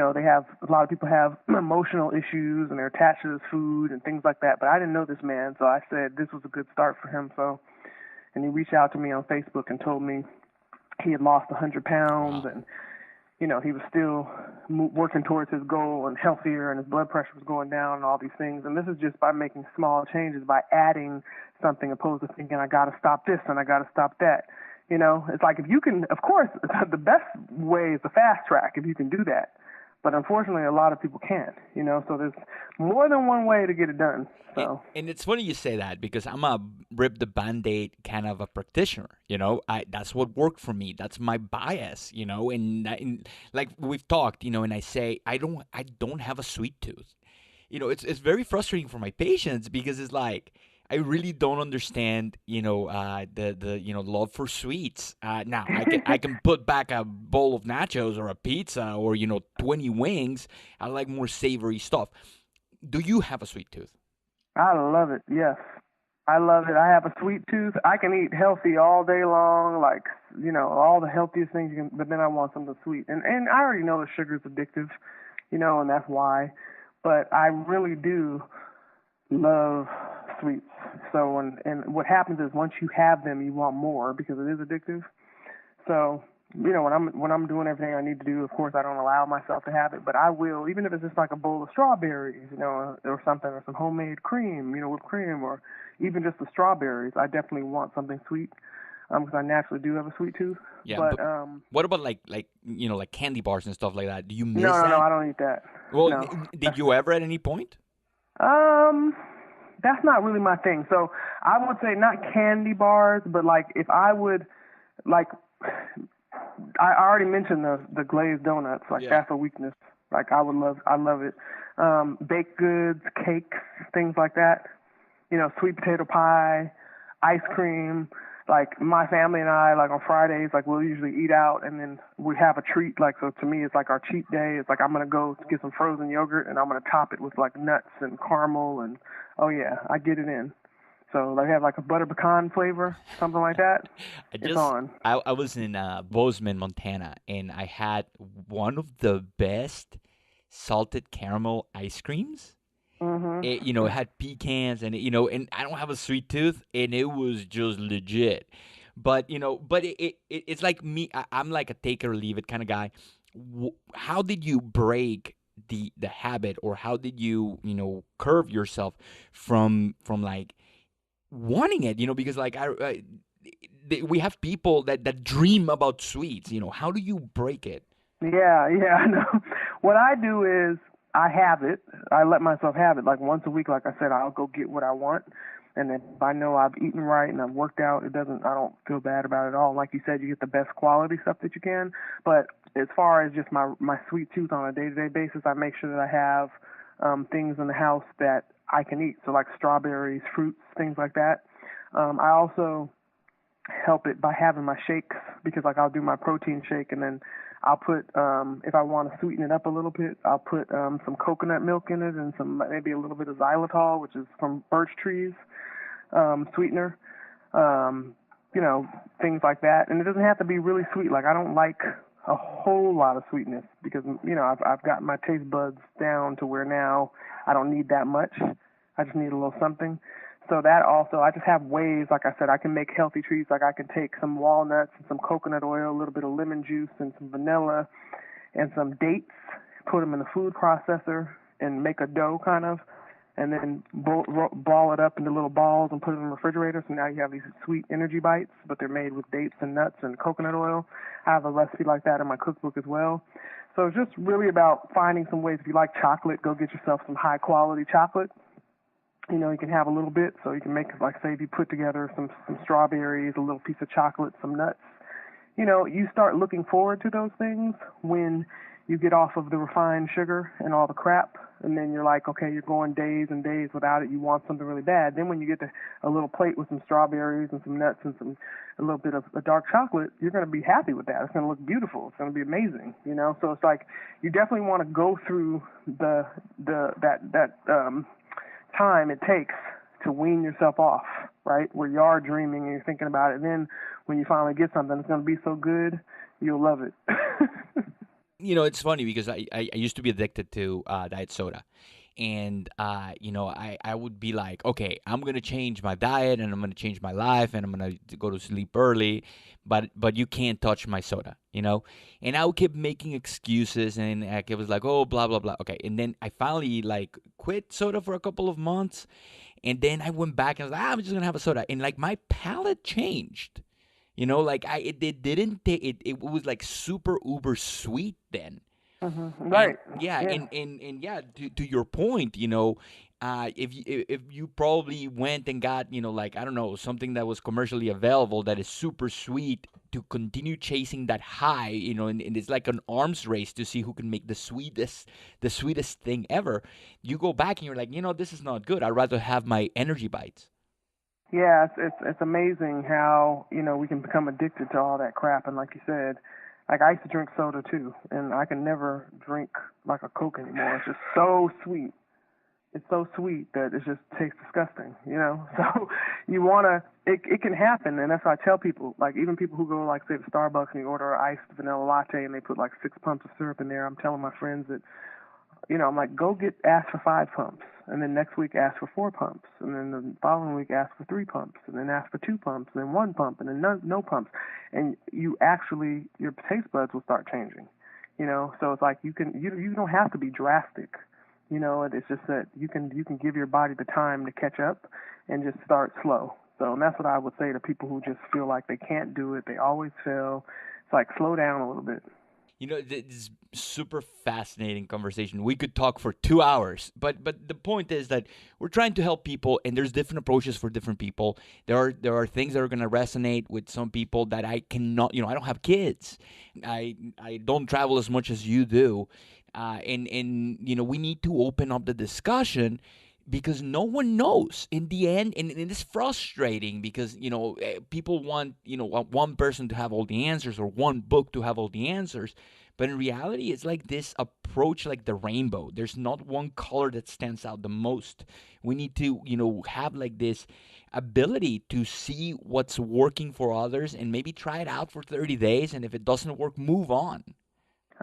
S3: lot of people have emotional issues and they're attached to this food and things like that. But I didn't know this man, so I said this was a good start for him. And he reached out to me on Facebook and told me he had lost 100 pounds, and, he was still working towards his goal and healthier, and his blood pressure was going down and all these things. And this is just by making small changes, by adding something opposed to thinking, I got to stop this and I got to stop that. It's like, if you can, of course, the best way is the fast track if you can do that. But unfortunately, a lot of people can't, so there's more than one way to get it done. So.
S2: And it's funny you say that, because I'm a rip the Band-Aid kind of a practitioner, that's what worked for me. That's my bias, and like we've talked, and I say, I don't have a sweet tooth. It's very frustrating for my patients, because it's like, I really don't understand, the love for sweets. Now I can put back a bowl of nachos or a pizza or 20 wings. I like more savory stuff. Do you have a sweet tooth?
S3: I love it. Yes, I love it. I have a sweet tooth. I can eat healthy all day long, like all the healthiest things you can. But then I want something sweet, and I already know that sugar is addictive, and that's why. But I really do love sweets. So and what happens is, once you have them, you want more because it is addictive. So when I'm doing everything I need to do, of course I don't allow myself to have it, but I will, even if it's just like a bowl of strawberries, or something, or some homemade cream, whipped cream, or even just the strawberries. I definitely want something sweet, because I naturally do have a sweet tooth.
S2: Yeah,
S3: but
S2: what about like candy bars and stuff like that? Do you miss
S3: no,
S2: that?
S3: No, I don't eat that.
S2: Well,
S3: no.
S2: Did you ever at any point?
S3: That's not really my thing. So I would say not candy bars, but like if I would, like, I already mentioned the glazed donuts. Like, that's a weakness. Like, I love it. Baked goods, cakes, things like that. Sweet potato pie, ice cream. Like, my family and I, like on Fridays, like we'll usually eat out and then we have a treat. Like, so to me, it's like our cheat day. It's like, I'm going to go get some frozen yogurt and I'm going to top it with like nuts and caramel and, oh yeah, I get it in. So they have like a butter pecan flavor, something like that.
S2: I was in Bozeman, Montana, and I had one of the best salted caramel ice creams.
S3: Mm-hmm.
S2: It had pecans and and I don't have a sweet tooth, and it was just legit. But it's like me. I'm like a take it or leave it kind of guy. How did you break the habit, or how did you curve yourself from like wanting it? Because like we have people that dream about sweets. How do you break it?
S3: Yeah, I know. What I do is, I have it. I let myself have it. Like once a week, like I said, I'll go get what I want. And then if I know I've eaten right and I've worked out, I don't feel bad about it at all. Like you said, you get the best quality stuff that you can. But as far as just my sweet tooth on a day-to-day basis, I make sure that I have things in the house that I can eat. So like strawberries, fruits, things like that. I also help it by having my shakes, because like I'll do my protein shake and then I'll put, if I want to sweeten it up a little bit, I'll put some coconut milk in it and maybe a little bit of xylitol, which is from birch trees, sweetener, things like that. And it doesn't have to be really sweet. Like I don't like a whole lot of sweetness because, I've got my taste buds down to where now I don't need that much. I just need a little something. So that also, I just have ways, like I said, I can make healthy treats. Like I can take some walnuts and some coconut oil, a little bit of lemon juice and some vanilla and some dates, put them in the food processor and make a dough kind of, and then ball it up into little balls and put it in the refrigerator. So now you have these sweet energy bites, but they're made with dates and nuts and coconut oil. I have a recipe like that in my cookbook as well. So it's just really about finding some ways. If you like chocolate, go get yourself some high-quality chocolate. You know, you can have a little bit, so you can make, like, say, if you put together some strawberries, a little piece of chocolate, some nuts. You know, you start looking forward to those things when you get off of the refined sugar and all the crap, and then you're like, okay, you're going days and days without it. You want something really bad. Then when you get to a little plate with some strawberries and some nuts and a little bit of a dark chocolate, you're going to be happy with that. It's going to look beautiful. It's going to be amazing, you know. So it's like you definitely want to go through that time it takes to wean yourself off, right? Where you are dreaming and you're thinking about it. And then when you finally get something, it's going to be so good, you'll love it.
S2: You know, it's funny because I used to be addicted to diet soda. And, you know, I would be like, okay, I'm going to change my diet and I'm going to change my life and I'm going to go to sleep early. But you can't touch my soda, you know? And I would keep making excuses and it was like, oh, blah, blah, blah. Okay. And then I finally, like, quit soda for a couple of months. And then I went back and I was like, I'm just going to have a soda. And, like, my palate changed. You know, like it didn't take it was like super uber sweet then.
S3: Mm-hmm. Right.
S2: And, yeah, and yeah, to your point, you know, if you probably went and got, you know, like, I don't know, something that was commercially available that is super sweet to continue chasing that high, you know, and it's like an arms race to see who can make the sweetest thing ever. You go back and you're like, you know, this is not good. I'd rather have my energy bites.
S3: Yeah, it's amazing how, you know, we can become addicted to all that crap. And like you said, like I used to drink soda too, and I can never drink like a Coke anymore. It's just so sweet. It's so sweet that it just tastes disgusting, you know? So you want to, it can happen, and that's why I tell people, like even people who go, like, say, to Starbucks and you order an iced vanilla latte and they put like 6 pumps of syrup in there. I'm telling my friends that, you know, I'm like, ask for 5 pumps. And then next week ask for 4 pumps. And then the following week ask for 3 pumps. And then ask for 2 pumps. And then 1 pump. And then no pumps. And you actually, your taste buds will start changing. You know, so it's like you don't have to be drastic. You know, it's just that you can give your body the time to catch up and just start slow. So, and that's what I would say to people who just feel like they can't do it. They always fail. It's like, slow down a little bit.
S2: You know, this is super fascinating conversation. We could talk for 2 hours, but the point is that we're trying to help people, and there's different approaches for different people. There are things that are going to resonate with some people that I cannot. You know, I don't have kids. I don't travel as much as you do, and you know, we need to open up the discussion. Because no one knows in the end, and it's frustrating because, you know, people want, you know, one person to have all the answers or one book to have all the answers. But in reality, it's like this approach, like the rainbow. There's not one color that stands out the most. We need to, you know, have like this ability to see what's working for others and maybe try it out for 30 days. And if it doesn't work, move on.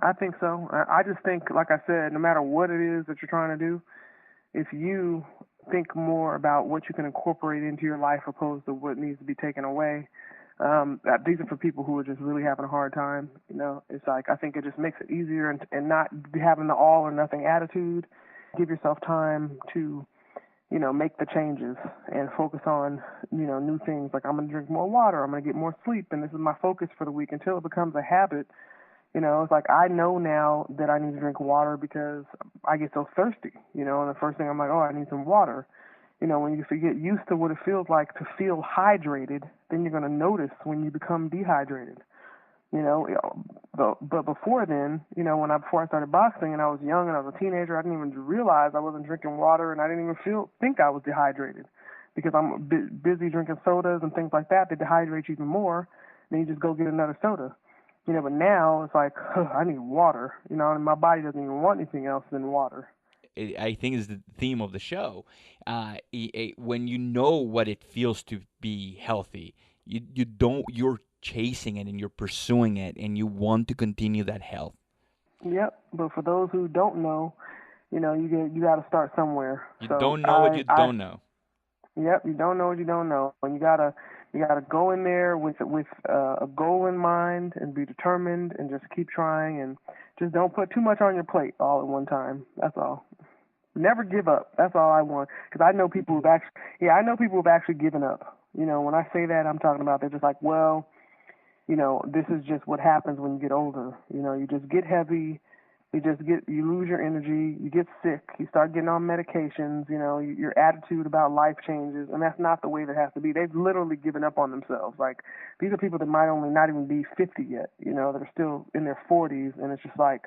S3: I think so. I just think, like I said, no matter what it is that you're trying to do, if you think more about what you can incorporate into your life opposed to what needs to be taken away, these are for people who are just really having a hard time. You know, it's like, I think it just makes it easier and not be having the all or nothing attitude. Give yourself time to, you know, make the changes and focus on, you know, new things. Like, I'm going to drink more water. I'm going to get more sleep. And this is my focus for the week until it becomes a habit. You know, it's like, I know now that I need to drink water because I get so thirsty, you know, and the first thing I'm like, oh, I need some water. You know, when you get used to what it feels like to feel hydrated, then you're going to notice when you become dehydrated. You know, but before then, you know, before I started boxing and I was young and I was a teenager, I didn't even realize I wasn't drinking water, and I didn't even think I was dehydrated because I'm busy drinking sodas and things like that dehydrate you even more. Then you just go get another soda. You know, but now it's like, I need water, you know, and my body doesn't even want anything else than water.
S2: I think is the theme of the show. When you know what it feels to be healthy, you're chasing it and you're pursuing it and you want to continue that health.
S3: Yep, but for those who don't know, you know, you got to start somewhere.
S2: You don't know what you don't know.
S3: Yep, you don't know what you don't know, and you gotta go in there with a goal in mind and be determined and just keep trying and just don't put too much on your plate all at one time. That's all. Never give up. That's all I want. Because I know people who've actually given up. You know, when I say that, I'm talking about they're just like, well, you know, this is just what happens when you get older. You know, you just get heavy, you lose your energy, you get sick, you start getting on medications, you know, your attitude about life changes, and that's not the way that has to be. They've literally given up on themselves. Like, these are people that might only not even be 50 yet, you know, that are still in their 40s, and it's just like,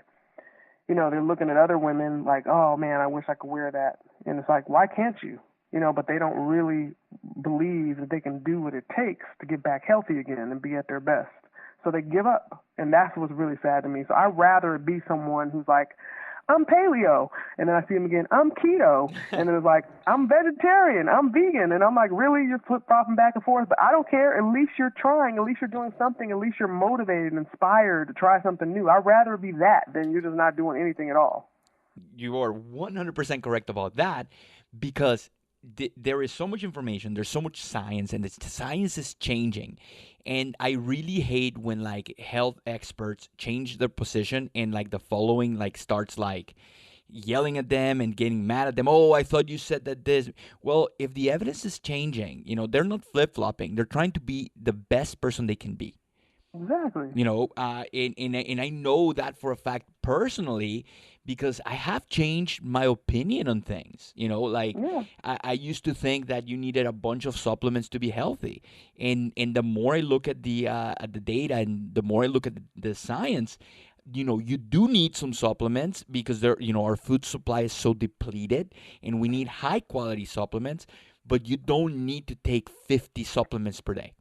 S3: you know, they're looking at other women like, oh, man, I wish I could wear that. And it's like, why can't you? You know, but they don't really believe that they can do what it takes to get back healthy again and be at their best. So they give up, and that's what's really sad to me. So I'd rather be someone who's like, I'm paleo, and then I see him again, I'm keto, and then it's like, I'm vegetarian, I'm vegan, and I'm like, really, you're flip-flopping back and forth? But I don't care. At least you're trying. At least you're doing something. At least you're motivated and inspired to try something new. I'd rather be that than you're just not doing anything at all.
S2: You are 100% correct about that, because there is so much information, there's so much science, and the science is changing. And I really hate when like health experts change their position and like the following like starts like yelling at them and getting mad at them. Oh, I thought you said that this. Well, if the evidence is changing, you know, they're not flip-flopping. They're trying to be the best person they can be.
S3: Exactly.
S2: You know, and I know that for a fact personally, because I have changed my opinion on things. You know, like I used to think that you needed a bunch of supplements to be healthy, and the more I look at the data and the more I look at the science, you know, you do need some supplements because our food supply is so depleted, and we need high quality supplements. But you don't need to take 50 supplements per day.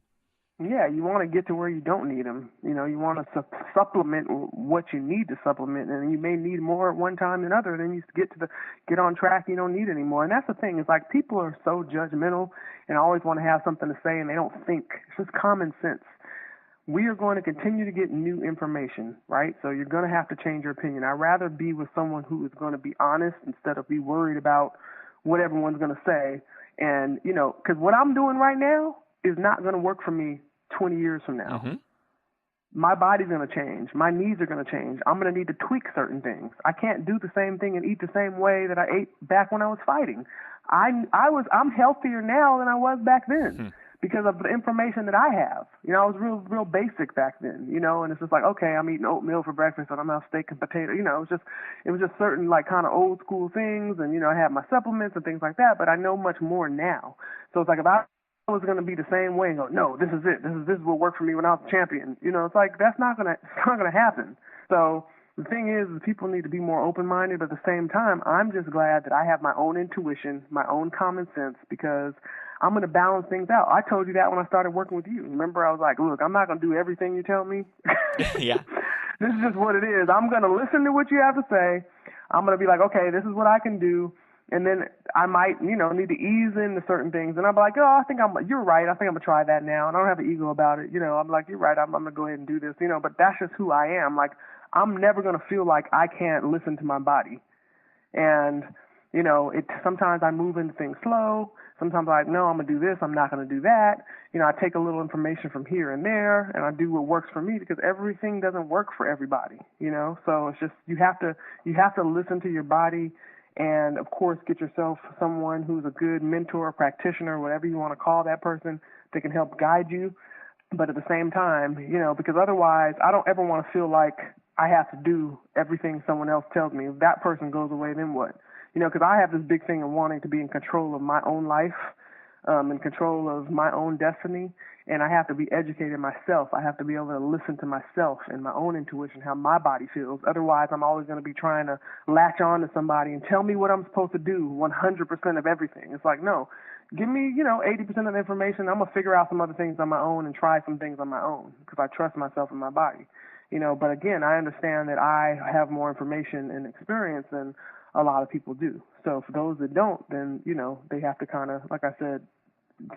S3: Yeah, you want to get to where you don't need them. You know, you want to supplement what you need to supplement, and you may need more at one time than other. Then you get on track, you don't need anymore. And that's the thing. It's like people are so judgmental and always want to have something to say, and they don't think. It's just common sense. We are going to continue to get new information, right? So you're going to have to change your opinion. I'd rather be with someone who is going to be honest instead of be worried about what everyone's going to say. And, you know, because what I'm doing right now is not going to work for me 20 years from now.
S2: Mm-hmm.
S3: My body's going to change. My needs are going to change. I'm going to need to tweak certain things. I can't do the same thing and eat the same way that I ate back when I was fighting. I'm healthier now than I was back then because of the information that I have. You know, I was real basic back then, you know, and it's just like, okay, I'm eating oatmeal for breakfast and I'm having steak and potato. You know, it was just certain like kind of old school things, and, you know, I have my supplements and things like that, but I know much more now. So it's like if I was going to be the same way and go, no, this is it. This is what worked for me when I was a champion. You know, it's like it's not going to happen. So the thing is, people need to be more open-minded, but at the same time, I'm just glad that I have my own intuition, my own common sense, because I'm going to balance things out. I told you that when I started working with you. Remember, I was like, look, I'm not going to do everything you tell me.
S2: Yeah.
S3: This is just what it is. I'm going to listen to what you have to say. I'm going to be like, okay, this is what I can do. And then I might, you know, need to ease into certain things. And I'm like, oh, you're right. I think I'm going to try that now. And I don't have an ego about it. You know, I'm like, you're right. I'm going to go ahead and do this, you know, but that's just who I am. Like, I'm never going to feel like I can't listen to my body. And, you know, sometimes I move into things slow. Sometimes I'm like, no, I'm going to do this. I'm not going to do that. You know, I take a little information from here and there, and I do what works for me, because everything doesn't work for everybody, you know. So it's just, you have to listen to your body. And, of course, get yourself someone who's a good mentor, practitioner, whatever you want to call that person, that can help guide you. But at the same time, you know, because otherwise I don't ever want to feel like I have to do everything someone else tells me. If that person goes away, then what? You know, because I have this big thing of wanting to be in control of my own life, in control of my own destiny. And I have to be educated myself. I have to be able to listen to myself and my own intuition, how my body feels. Otherwise, I'm always going to be trying to latch on to somebody and tell me what I'm supposed to do 100% of everything. It's like, no, give me, you know, 80% of the information. I'm going to figure out some other things on my own and try some things on my own, because I trust myself and my body. You know, but again, I understand that I have more information and experience than a lot of people do. So for those that don't, then, you know, they have to kind of, like I said,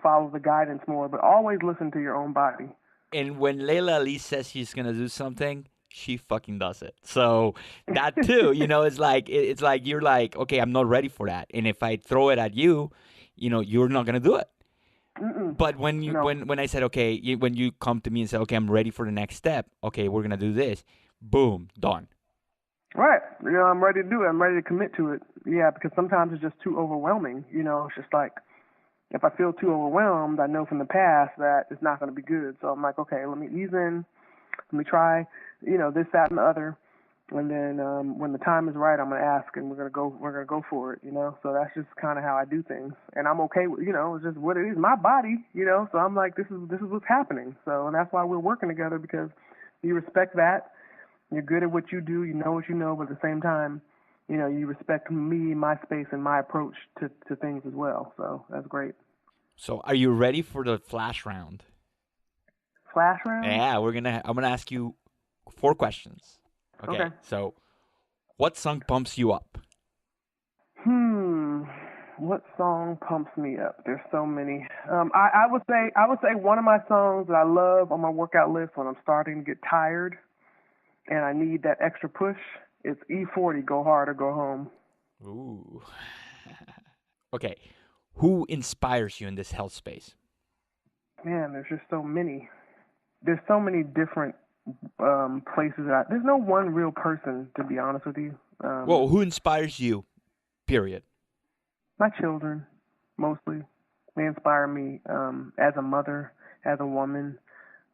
S3: follow the guidance more, but always listen to your own body.
S2: And when Laila Ali says she's going to do something, she fucking does it. So that too, you know, it's like you're like, okay, I'm not ready for that. And if I throw it at you, you know, you're not going to do it.
S3: Mm-mm.
S2: But when I said, okay, when you come to me and say, okay, I'm ready for the next step, okay, we're going to do this, boom, done.
S3: Right. I'm ready to do it. I'm ready to commit to it. Yeah, because sometimes it's just too overwhelming. It's just like if I feel too overwhelmed, I know from the past that it's not going to be good. So I'm like, okay, let me ease in. Let me try, this, that, and the other. And then when the time is right, I'm gonna ask, and we're gonna go for it. So that's just kind of how I do things, and I'm okay with, it's just what it is, my body. So I'm like, this is what's happening. So, and that's why we're working together, because you respect that, you're good at what you do, you know what you know, but at the same time, you respect me, my space, and my approach to things as well. So that's great.
S2: So are you ready for the flash round?
S3: Flash round?
S2: Yeah, I'm gonna ask you 4 questions. Okay. So, what song pumps you up?
S3: What song pumps me up? There's so many. I would say one of my songs that I love on my workout list when I'm starting to get tired and I need that extra push. It's E40, Go Hard or Go Home.
S2: Ooh. Okay. Who inspires you in this health space?
S3: Man, there's just so many. There's so many different places. There's no one real person, to be honest with you.
S2: Well, who inspires you, period?
S3: My children, mostly. They inspire me as a mother, as a woman,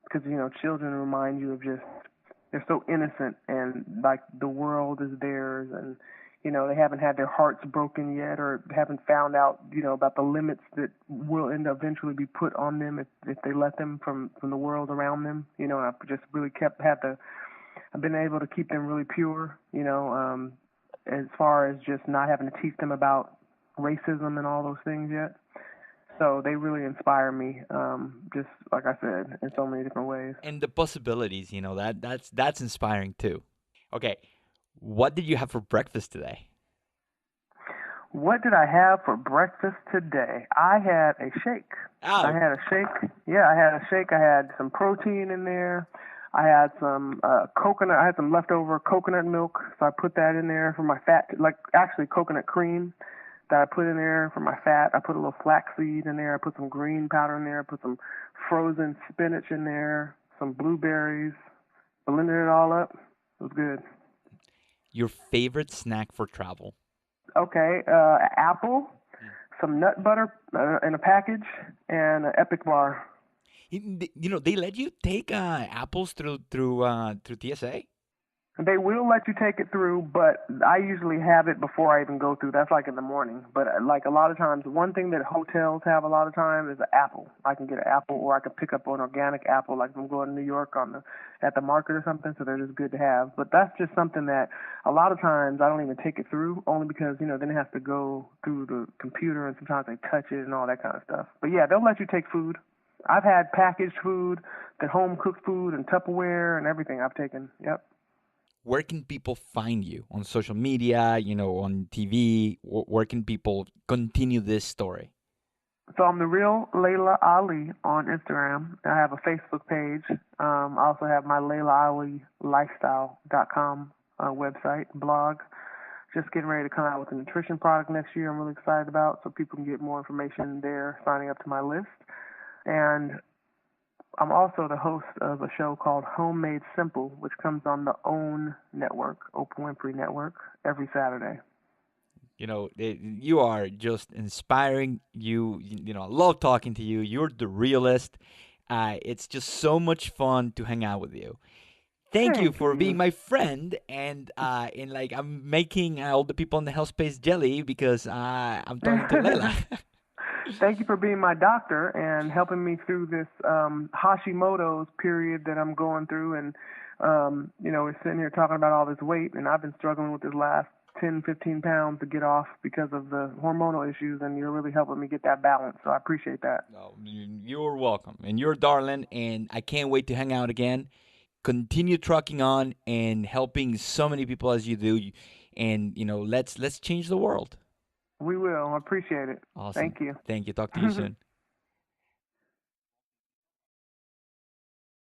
S3: because, children remind you of they're so innocent, and like the world is theirs, and, they haven't had their hearts broken yet, or haven't found out, about the limits that will end up eventually be put on them if they let them from the world around them. I've just really I've been able to keep them really pure, as far as just not having to teach them about racism and all those things yet. So they really inspire me, just like I said, in so many different ways.
S2: And the possibilities, that's inspiring too. Okay, what did you have for breakfast today?
S3: What did I have for breakfast today? I had a shake.
S2: Oh.
S3: I had a shake. Yeah, I had a shake. I had some protein in there. I had some coconut. I had some leftover coconut milk, so I put that in there for my fat, like actually coconut cream that I put in there for my fat. I put a little flaxseed in there. I put some green powder in there. I put some frozen spinach in there, some blueberries, blended it all up. It was good.
S2: Your favorite snack for travel?
S3: Okay, apple, some nut butter in a package, and an Epic bar.
S2: They let you take apples through TSA?
S3: They will let you take it through, but I usually have it before I even go through. That's like in the morning. But like a lot of times, one thing that hotels have a lot of times is an apple. I can get an apple, or I can pick up an organic apple, like if I'm going to New York at the market or something. So they're just good to have. But that's just something that a lot of times I don't even take it through, only because then it has to go through the computer, and sometimes they touch it and all that kind of stuff. But yeah, they'll let you take food. I've had packaged food, the home cooked food, and Tupperware and everything I've taken. Yep.
S2: Where can people find you? On social media, on TV? Where can people continue this story?
S3: So I'm the real Laila Ali on Instagram. I have a Facebook page. I also have my Laila Ali Lifestyle.com website, blog. Just getting ready to come out with a nutrition product next year I'm really excited about, so people can get more information there, signing up to my list. And I'm also the host of a show called Homemade Simple, which comes on the OWN network, Oprah Winfrey Network, every Saturday.
S2: You are just inspiring. I love talking to you. You're the realest. It's just so much fun to hang out with you. Thank you for being my friend, and I'm making all the people in the health space jelly because I'm talking to Laila.
S3: Thank you for being my doctor and helping me through this Hashimoto's period that I'm going through. And, we're sitting here talking about all this weight, and I've been struggling with this last 10, 15 pounds to get off because of the hormonal issues, and you're really helping me get that balance. So I appreciate that.
S2: Oh, you're welcome. And you're darling, and I can't wait to hang out again. Continue trucking on and helping so many people as you do. And, let's change the world.
S3: We will. I appreciate it.
S2: Awesome.
S3: Thank you.
S2: Thank you. Talk to you soon.